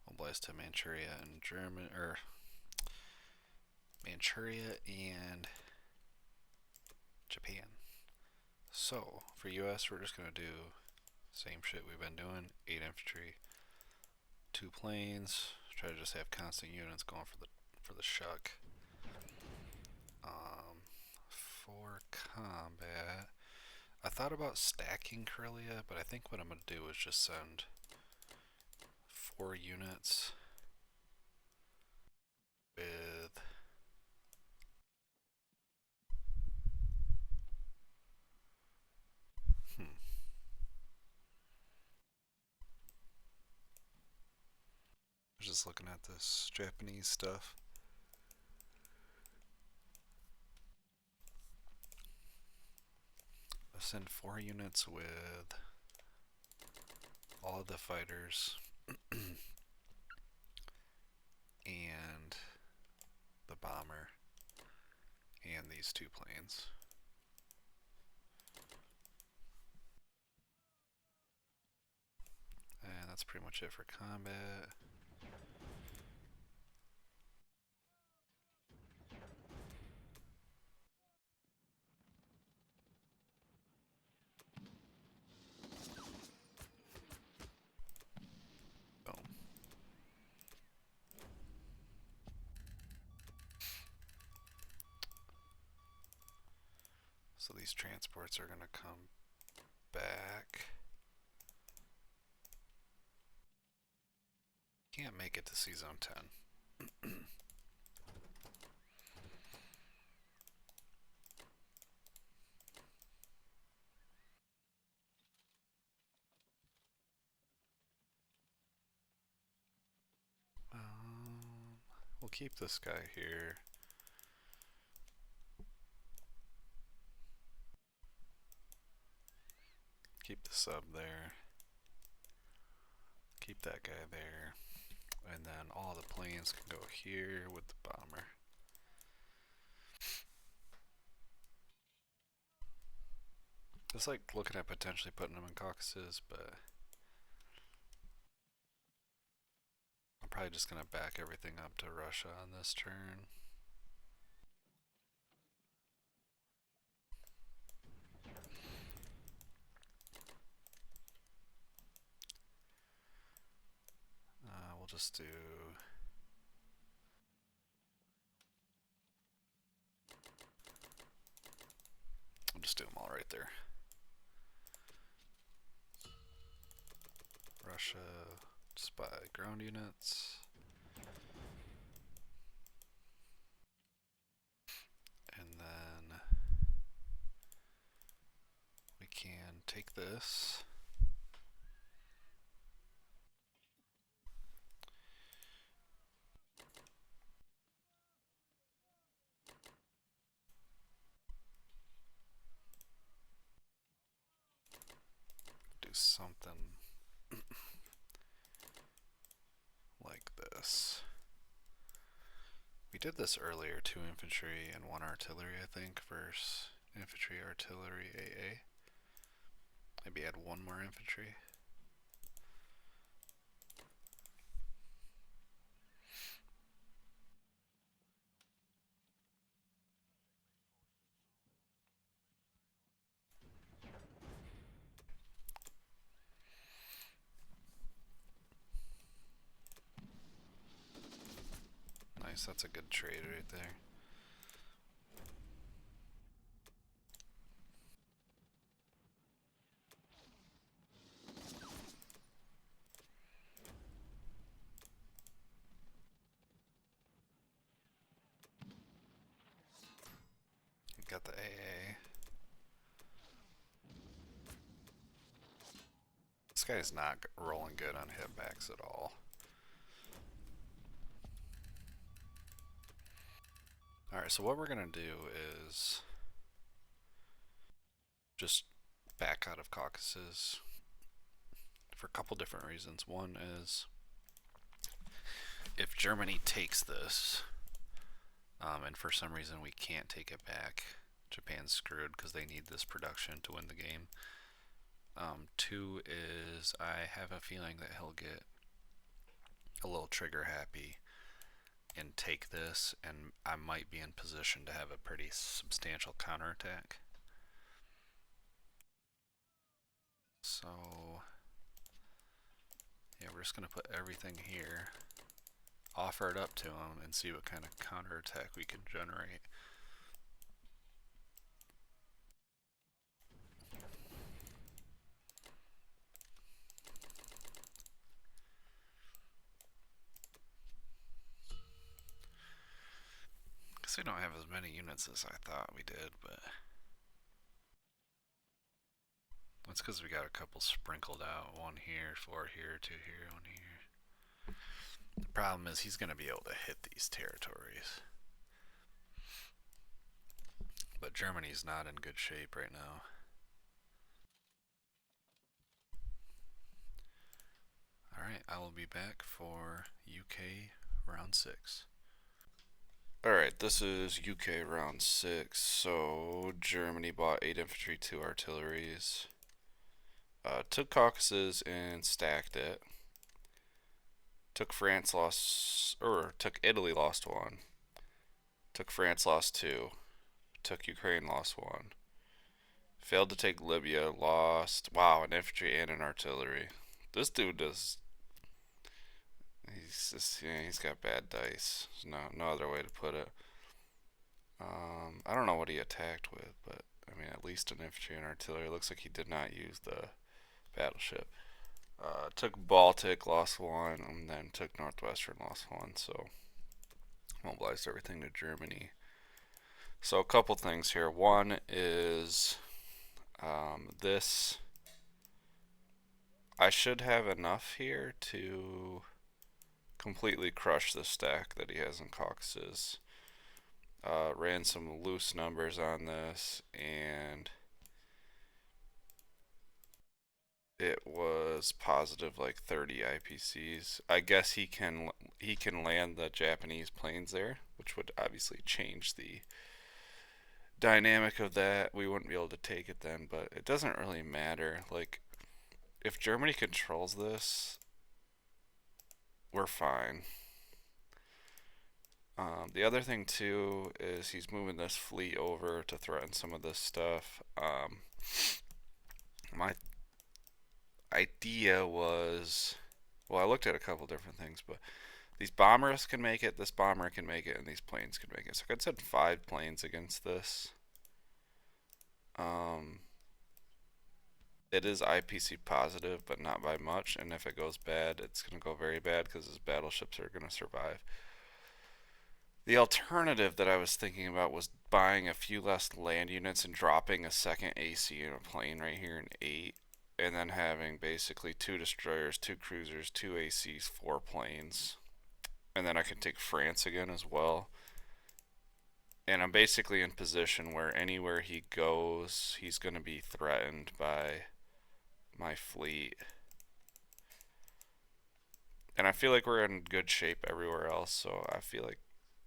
Oblast to Manchuria and Manchuria and Japan. So for US, we're just gonna do same shit we've been doing. 8 infantry, 2 planes. Try to just have constant units going for the shuck. For combat, I thought about stacking Karelia, but I think what I'm gonna do is just send 4 units with just looking at this Japanese stuff. I'll send 4 units with all of the fighters and the bomber and these 2 planes. And that's pretty much it for combat. So these transports are going to come back. Can't make it to C-Zone 10. We'll keep this guy here. Keep the sub there. Keep that guy there. And then all the planes can go here with the bomber. Just like looking at potentially putting them in Caucasus, but I'm probably just going to back everything up to Russia on this turn. We'll just do... We'll just do them all right there. Russia, just by ground units. And then we can take this. Do something like this. We did this earlier, 2 infantry and 1 artillery, I think, versus infantry, artillery, AA. Maybe add 1 more infantry. Nice, that's a good trade right there. Got the AA. This guy's not rolling good on hitbacks at all. Alright, so what we're going to do is just back out of Caucasus for a couple different reasons. One is if Germany takes this, and for some reason we can't take it back, Japan's screwed because they need this production to win the game. 2 is I have a feeling that he'll get a little trigger happy and take this, and I might be in position to have a pretty substantial counterattack. So yeah, we're just going to put everything here, offer it up to him, and see what kind of counterattack we can generate. Guess we don't have as many units as I thought we did, but that's because we got a couple sprinkled out. 1 here, 4 here, 2 here, 1 here. The problem is he's going to be able to hit these territories. But Germany's not in good shape right now. Alright, I will be back for UK round 6. Alright, this is UK round 6. So Germany bought 8 infantry, 2 artilleries. Took Caucasus and stacked it. Took took Italy, lost 1. Took France, lost 2. Took Ukraine, lost 1. Failed to take Libya, lost, wow, an infantry and an artillery. This dude does, he's got bad dice. There's no other way to put it. I don't know what he attacked with, but I mean, at least an infantry and artillery. It looks like he did not use the battleship. Took Baltic, lost 1, and then took Northwestern, lost 1. So mobilized everything to Germany. So a couple things here. One is this. I should have enough here to completely crush the stack that he has in Caucasus. Ran some loose numbers on this, and it was positive like 30 IPCs. I guess he can land the Japanese planes there, which would obviously change the dynamic of that. We wouldn't be able to take it then, but it doesn't really matter. Like, if Germany controls this, we're fine. The other thing too is he's moving this fleet over to threaten some of this stuff. My idea was, well, I looked at a couple different things, but these bombers can make it, this bomber can make it, and these planes can make it. So I could send 5 planes against this. It is IPC positive, but not by much, and if it goes bad, it's going to go very bad because his battleships are going to survive. The alternative that I was thinking about was buying a few less land units and dropping a second AC in a plane right here in 8, and then having basically 2 destroyers, 2 cruisers, 2 ACs, 4 planes. And then I can take France again as well. And I'm basically in position where anywhere he goes, he's going to be threatened by my fleet. And I feel like we're in good shape everywhere else, so I feel like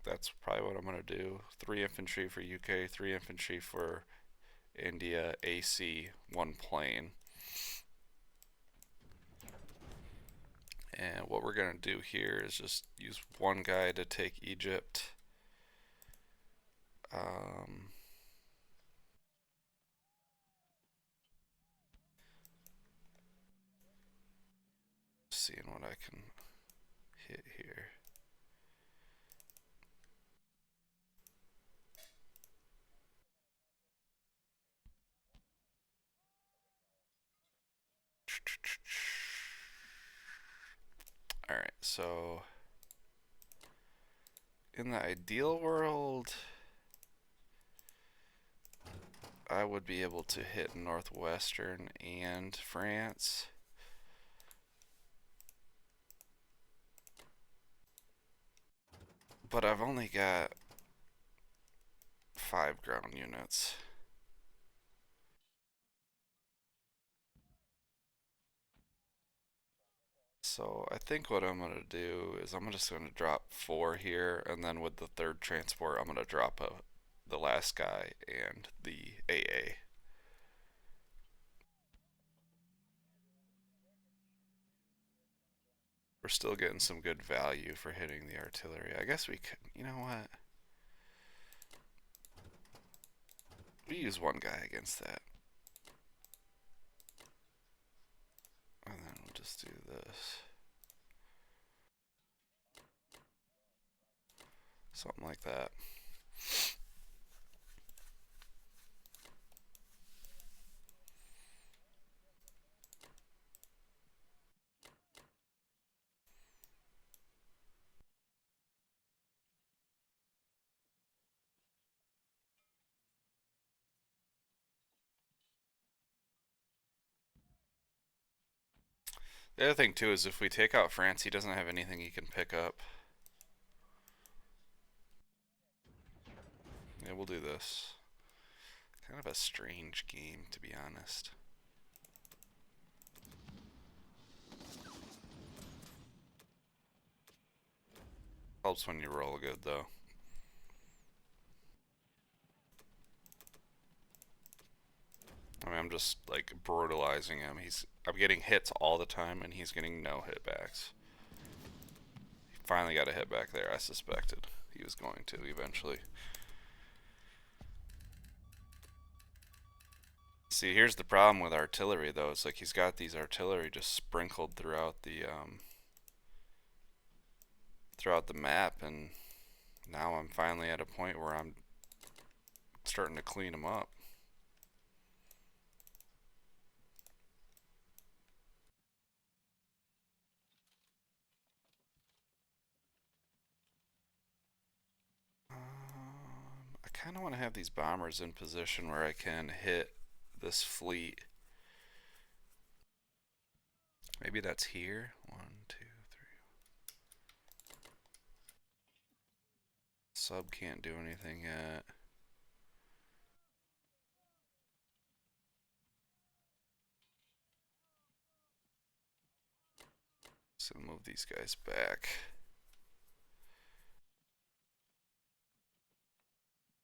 that's probably what I'm going to do. 3 infantry for UK, 3 infantry for India, AC, 1 plane. And what we're going to do here is just use 1 guy to take Egypt. Seeing what I can hit here. Alright, so in the ideal world, I would be able to hit Northwestern and France. But I've only got 5 ground units. So I think what I'm going to do is I'm just going to drop 4 here, and then with the 3rd transport I'm going to drop the last guy and the AA. We're still getting some good value for hitting the artillery. I guess we could, you know what? We use 1 guy against that. And then we'll just do this. Something like that. The other thing too is if we take out France, he doesn't have anything he can pick up. Yeah, we'll do this. Kind of a strange game, to be honest. Helps when you roll good, though. I mean, I'm just like brutalizing him. I'm getting hits all the time, and he's getting no hitbacks. He finally got a hit back there. I suspected he was going to eventually. See, here's the problem with artillery, though. It's like he's got these artillery just sprinkled throughout the map, and now I'm finally at a point where I'm starting to clean them up. I kind of want to have these bombers in position where I can hit this fleet. Maybe that's here. 1, 2, 3. Sub can't do anything yet. So move these guys back.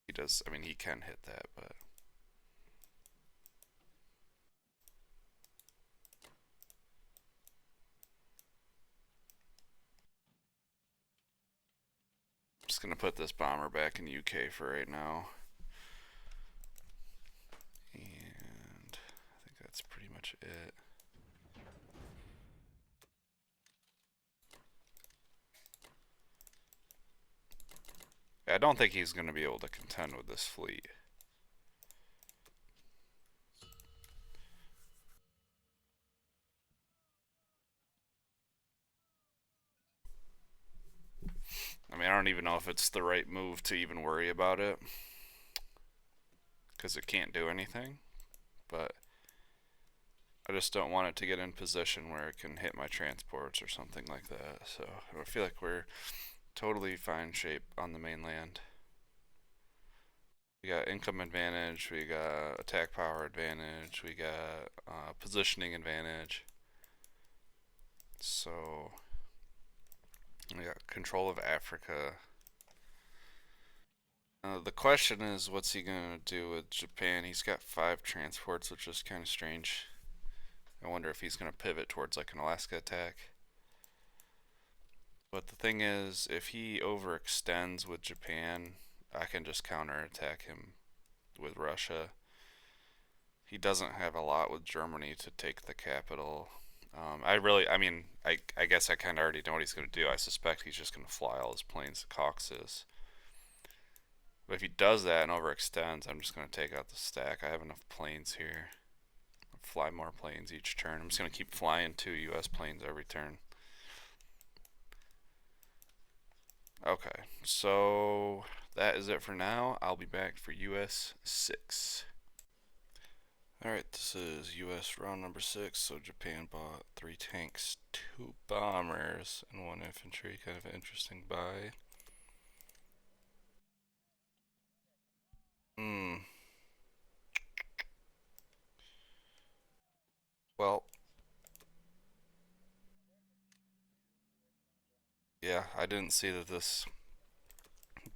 He does, I mean, he can hit that, but I'm just gonna put this bomber back in UK for right now. And I think that's pretty much it. I don't think he's going to be able to contend with this fleet. I mean, I don't even know if it's the right move to even worry about it, because it can't do anything, but I just don't want it to get in position where it can hit my transports or something like that. So I feel like we're totally fine shape on the mainland. We got income advantage, we got attack power advantage, we got positioning advantage. So we got control of Africa. The question is, what's he gonna do with Japan? He's got 5 transports, which is kind of strange. I wonder if he's gonna pivot towards like an Alaska attack. But the thing is, if he overextends with Japan, I can just counterattack him with Russia. He doesn't have a lot with Germany to take the capital. I mean, I guess I kind of already know what he's going to do. I suspect he's just going to fly all his planes to Caucasus. But if he does that and overextends, I'm just going to take out the stack. I have enough planes here. I'll fly more planes each turn. I'm just going to keep flying 2 US planes every turn. Okay, so that is it for now. I'll be back for US 6. Alright, this is US round number 6. So Japan bought 3 tanks, 2 bombers, and 1 infantry. Kind of an interesting buy. Hmm. Well, yeah, I didn't see that this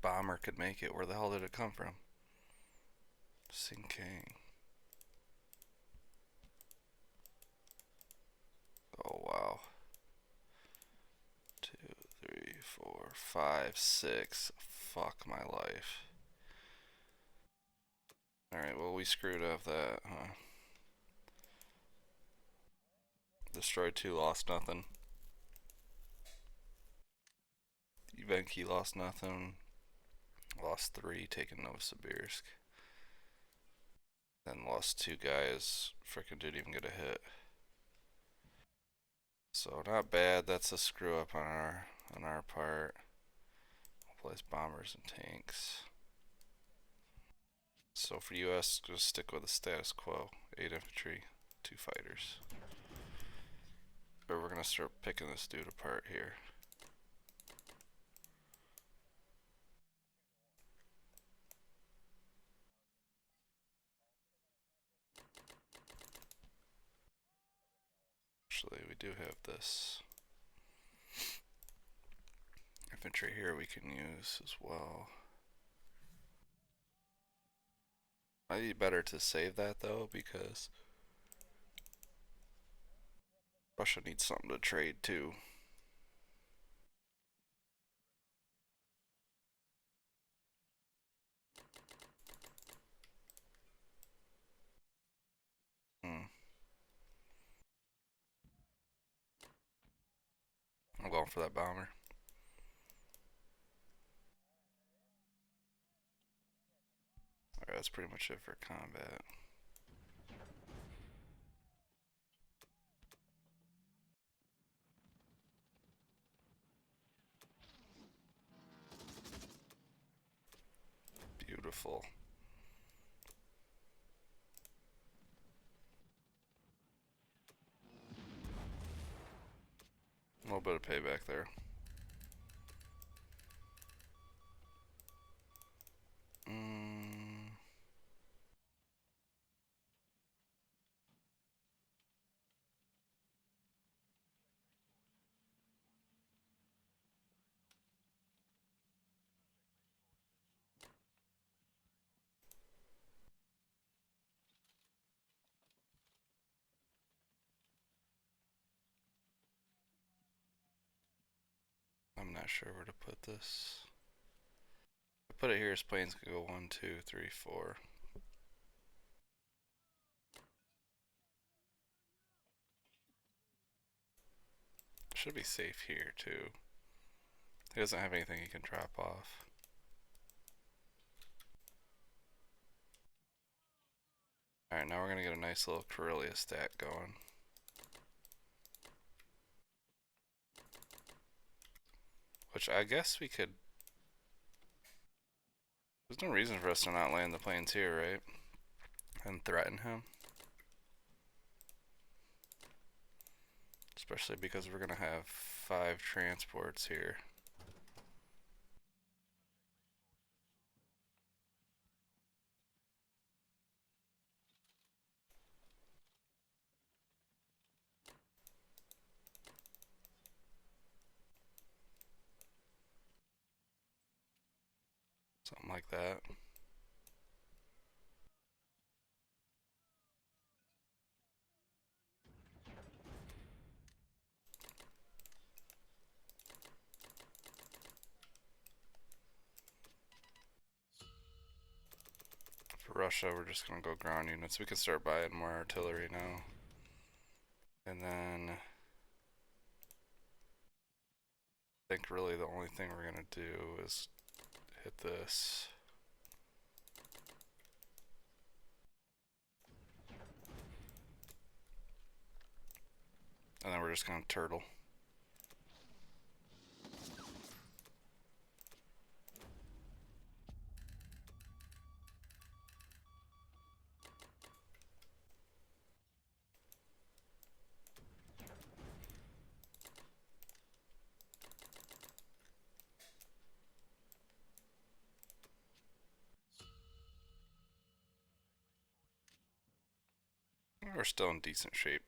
bomber could make it. Where the hell did it come from? Sinking. Oh, wow. 2, 3, 4, 5, 6. Fuck my life. Alright, well, we screwed up that, huh? Destroyed 2, lost nothing. Evenki lost nothing. Lost 3, taking Novosibirsk. Then lost 2 guys. Frickin' didn't even get a hit. So not bad. That's a screw up on our part. We'll place bombers and tanks. So for US, just stick with the status quo. 8 infantry, 2 fighters. Or we're gonna start picking this dude apart here. Actually, we do have this infantry here we can use as well. Might be better to save that though, because Russia needs something to trade too. I'm going for that bomber. Alright, that's pretty much it for combat. Beautiful. A little bit of payback there. I'm not sure where to put this. If I put it here, his planes could go 1, 2, 3, 4. Should be safe here too. He doesn't have anything he can drop off. Alright, now we're gonna get a nice little Karelia stack going. Which I guess we could... There's no reason for us to not land the planes here, right? And threaten him. Especially because we're gonna have 5 transports here. Something like that. For Russia, we're just gonna go ground units. We can start buying more artillery now. And then I think really the only thing we're gonna do is hit this. And then we're just gonna turtle. We're still in decent shape.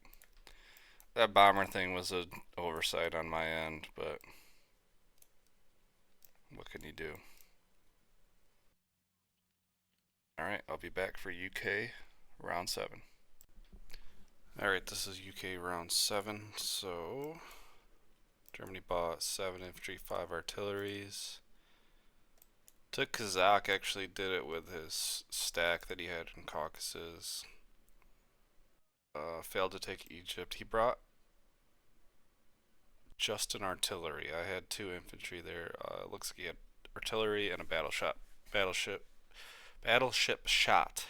That bomber thing was an oversight on my end, but what can you do? Alright, I'll be back for UK round 7. Alright, this is UK round 7, so Germany bought 7 infantry, 5 artilleries. Took Kazakh, actually did it with his stack that he had in Caucasus. Failed to take Egypt. He brought just an artillery. I had 2 infantry there. Looks like he had artillery and a battleship shot.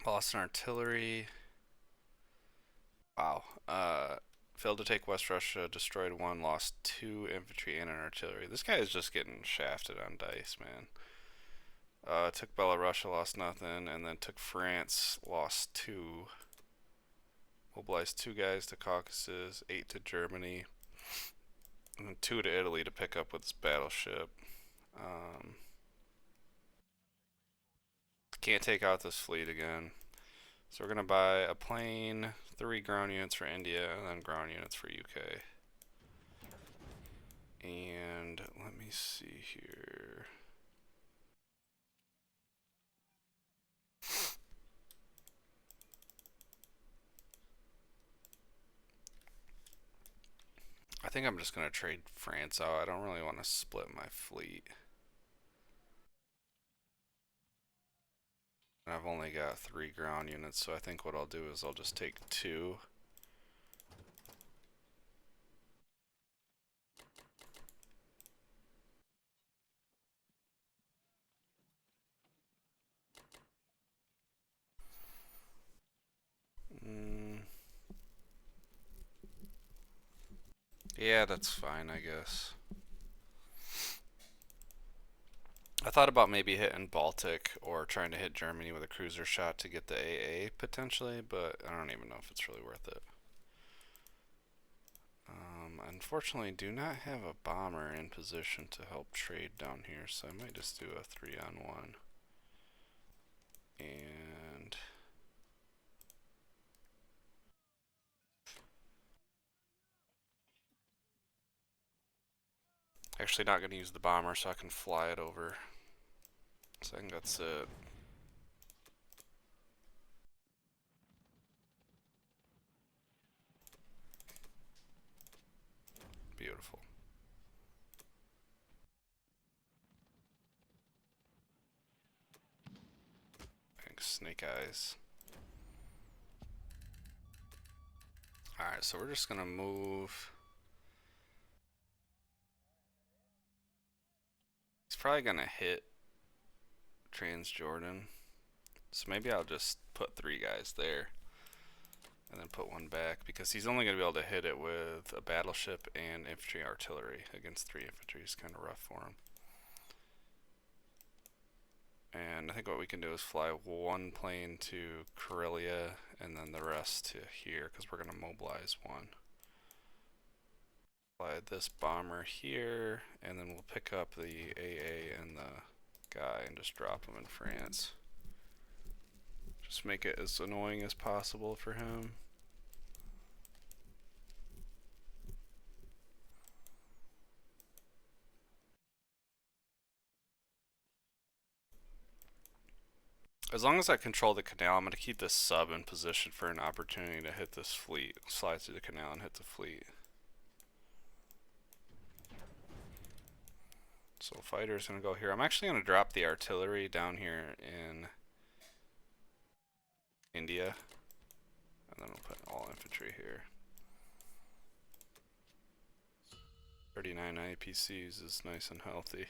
Lost an artillery. Wow. Failed to take West Russia, destroyed 1, lost 2 infantry and an artillery. This guy is just getting shafted on dice, man. Took Belarus, lost nothing, and then took France, lost 2. Mobilize 2 guys to Caucasus, 8 to Germany, and then 2 to Italy to pick up with his battleship. Can't take out this fleet again. So we're going to buy a plane, 3 ground units for India, and then ground units for UK. And let me see here. I think I'm just going to trade France out. I don't really want to split my fleet. And I've only got 3 ground units, so I think what I'll do is I'll just take 2. Yeah, that's fine, I guess. I thought about maybe hitting Baltic or trying to hit Germany with a cruiser shot to get the AA potentially, but I don't even know if it's really worth it. Unfortunately, do not have a bomber in position to help trade down here, so I might just do a 3-on-1. And actually not going to use the bomber so I can fly it over. So I think that's it. Beautiful. Thanks, Snake Eyes. Alright, so we're just going to move. He's probably going to hit Transjordan. So maybe I'll just put 3 guys there. And then put 1 back, because he's only going to be able to hit it with a battleship and infantry artillery. Against 3 infantry is kind of rough for him. And I think what we can do is fly 1 plane to Karelia and then the rest to here, because we're going to mobilize 1. Fly this bomber here, and then we'll pick up the AA and the guy and just drop him in France. Just make it as annoying as possible for him. As long as I control the canal, I'm going to keep this sub in position for an opportunity to hit this fleet. Slide through the canal and hit the fleet. So fighter's going to go here. I'm actually going to drop the artillery down here in India. And then we'll put all infantry here. 39 IPCs is nice and healthy.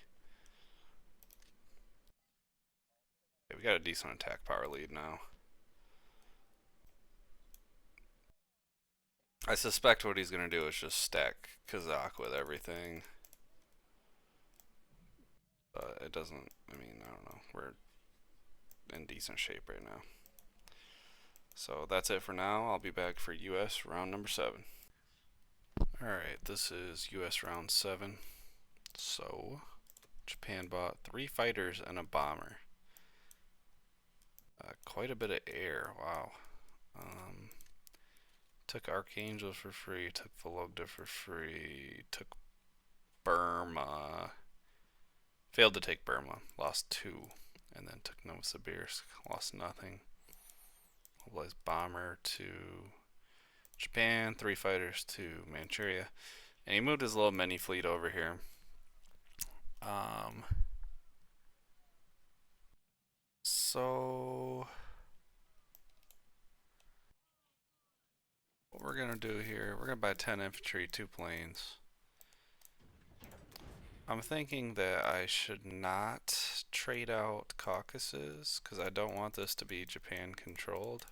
Okay, we got a decent attack power lead now. I suspect what he's going to do is just stack Kazakh with everything. But it doesn't, I mean, I don't know. We're in decent shape right now. So that's it for now. I'll be back for US round number 7. Alright, this is US round 7. So, Japan bought 3 fighters and a bomber. Quite a bit of air, wow. Took Archangel for free, took Vologda for free, took Burma. Failed to take Burma, lost 2. And then took Novosibirsk, lost nothing. Mobilized bomber to Japan, 3 fighters to Manchuria. And he moved his little mini fleet over here. So what we're gonna do here, we're gonna buy 10 infantry, 2 planes. I'm thinking that I should not trade out Caucasus, because I don't want this to be Japan controlled.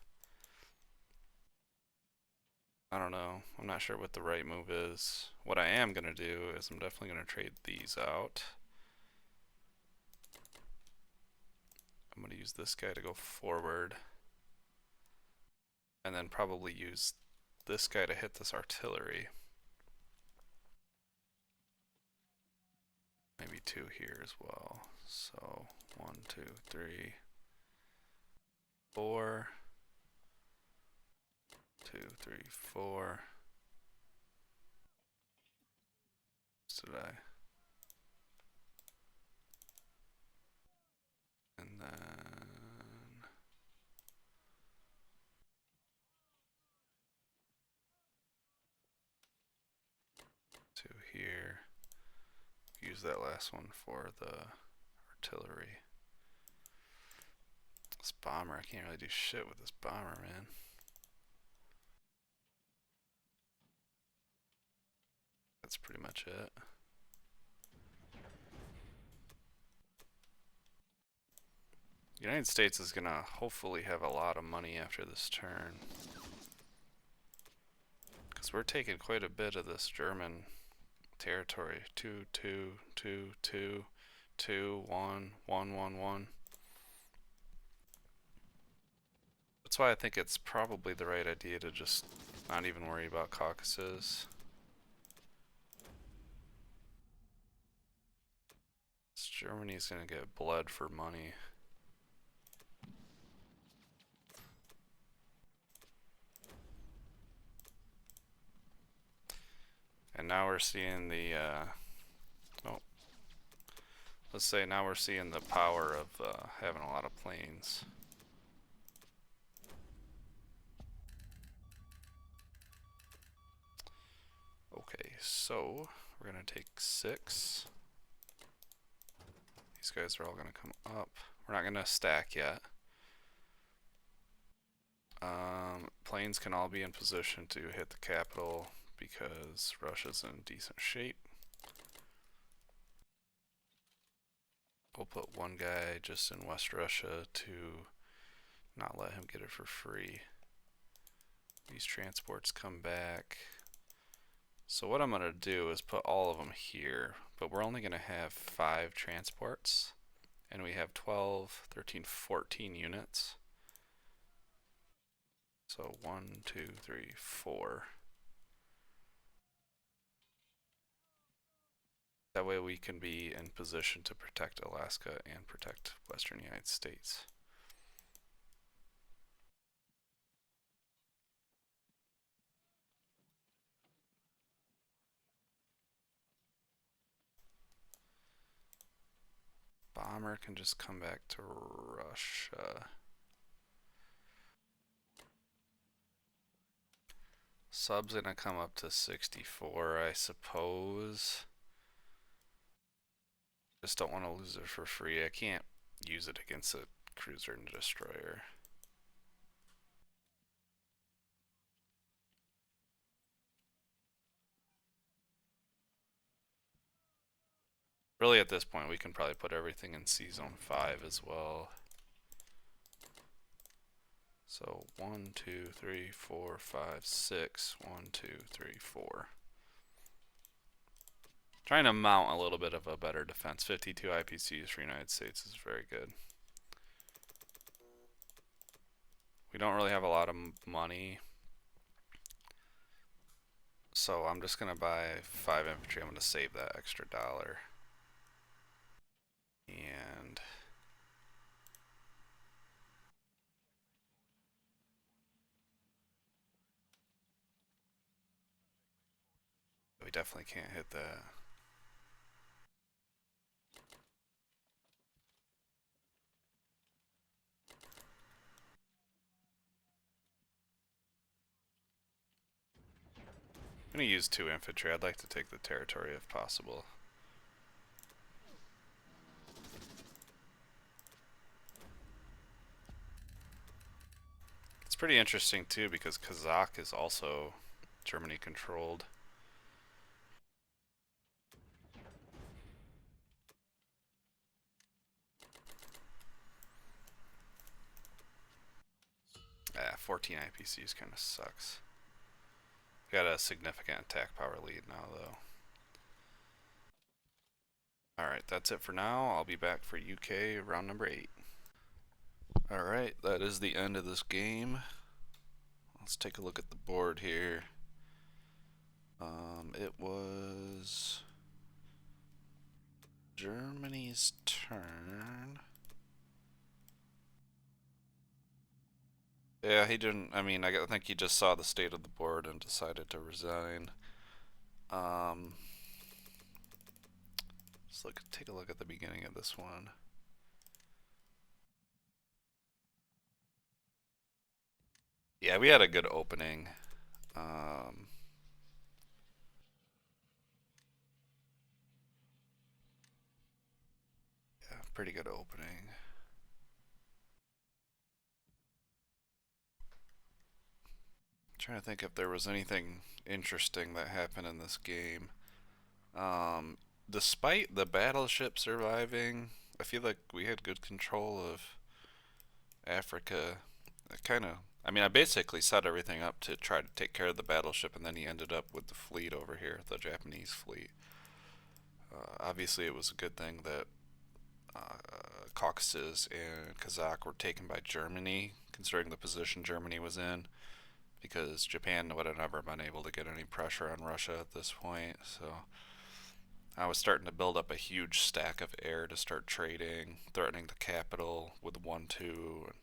I don't know. I'm not sure what the right move is. What I am going to do is I'm definitely going to trade these out. I'm going to use this guy to go forward. and then probably use this guy to hit this artillery. Maybe 2 here as well. So 1, 2, 3, 4. 2, 3, 4. So did I? And then 2 here. Use that last one for the artillery. This bomber, I can't really do shit with this bomber, man. That's pretty much it. The United States is gonna hopefully have a lot of money after this turn, because we're taking quite a bit of this German territory. 2, 2, 2, 2, 2, 1, 1, 1, 1. That's why I think it's probably the right idea to just not even worry about Caucasus. Germany's gonna get bled for money. And now we're seeing the, let's say now we're seeing the power of having a lot of planes. Okay, so we're gonna take 6. These guys are all gonna come up. We're not gonna stack yet. Planes can all be in position to hit the capital because Russia's in decent shape. We'll put one guy just in West Russia to not let him get it for free. These transports come back. So what I'm going to do is put all of them here, but we're only going to have 5 transports, and we have 12, 13, 14 units. So 1, 2, 3, 4. That way we can be in position to protect Alaska and protect Western United States. Bomber can just come back to Russia. Sub's gonna come up to 64, I suppose. Just don't want to lose it for free. I can't use it against a cruiser and a destroyer. Really, at this point, we can probably put everything in C Zone 5 as well. So 1, 2, 3, 4, 5, 6. 1, 2, 3, 4. Trying to mount a little bit of a better defense. 52 IPCs for United States is very good. We don't really have a lot of money, so I'm just gonna buy 5 infantry. I'm gonna save that extra $1. And we definitely can't hit that. I'm gonna use 2 infantry. I'd like to take the territory if possible. It's pretty interesting too because Kazakh is also Germany controlled. Ah, 14 IPCs kind of sucks. We got a significant attack power lead now though. Alright, that's it for now. I'll be back for UK round number 8. Alright, that is the end of this game. let's take a look at the board here. It was Germany's turn. Yeah, he didn't. I mean, I think he just saw the state of the board and decided to resign. Um, take a look at the beginning of this one. Yeah, we had a good opening. Um, yeah, pretty good opening. Trying to think if there was anything interesting that happened in this game. Um, Despite the battleship surviving, I feel like we had good control of Africa. I mean, I basically set everything up to try to take care of the battleship, and then he ended up with the fleet over here, the Japanese fleet. Obviously, it was a good thing that Caucasus and Kazakh were taken by Germany, considering the position Germany was in, because Japan would have never been able to get any pressure on Russia at this point. So I was starting to build up a huge stack of air to start trading, threatening the capital with 1-2, and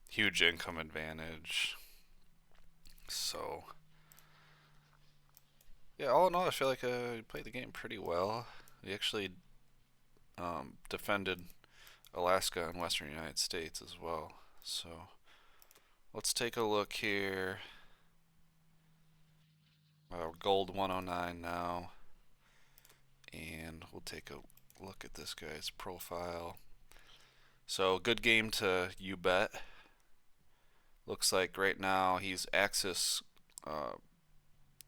huge income advantage. So, yeah, all in all, I feel like we played the game pretty well. We actually defended Alaska and Western United States as well. So, let's take a look here. Gold 109 now. And we'll take a look at this guy's profile. So, good game to you bet. Looks like right now he's Axis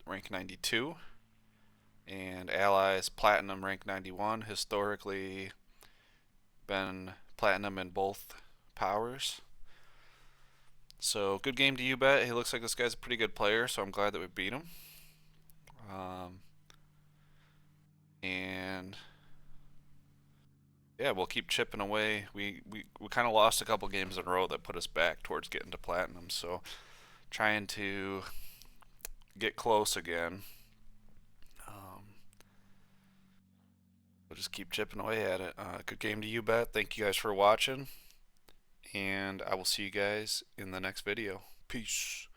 rank 92 and Allies Platinum rank 91. Historically been Platinum in both powers. So good game to you bet. He looks like this guy's a pretty good player, so I'm glad that we beat him. And yeah, we'll keep chipping away. We kind of lost a couple games in a row that put us back towards getting to Platinum, so trying to get close again. We'll just keep chipping away at it. Good game to you bet. Thank you guys for watching, and I will see you guys in the next video. Peace.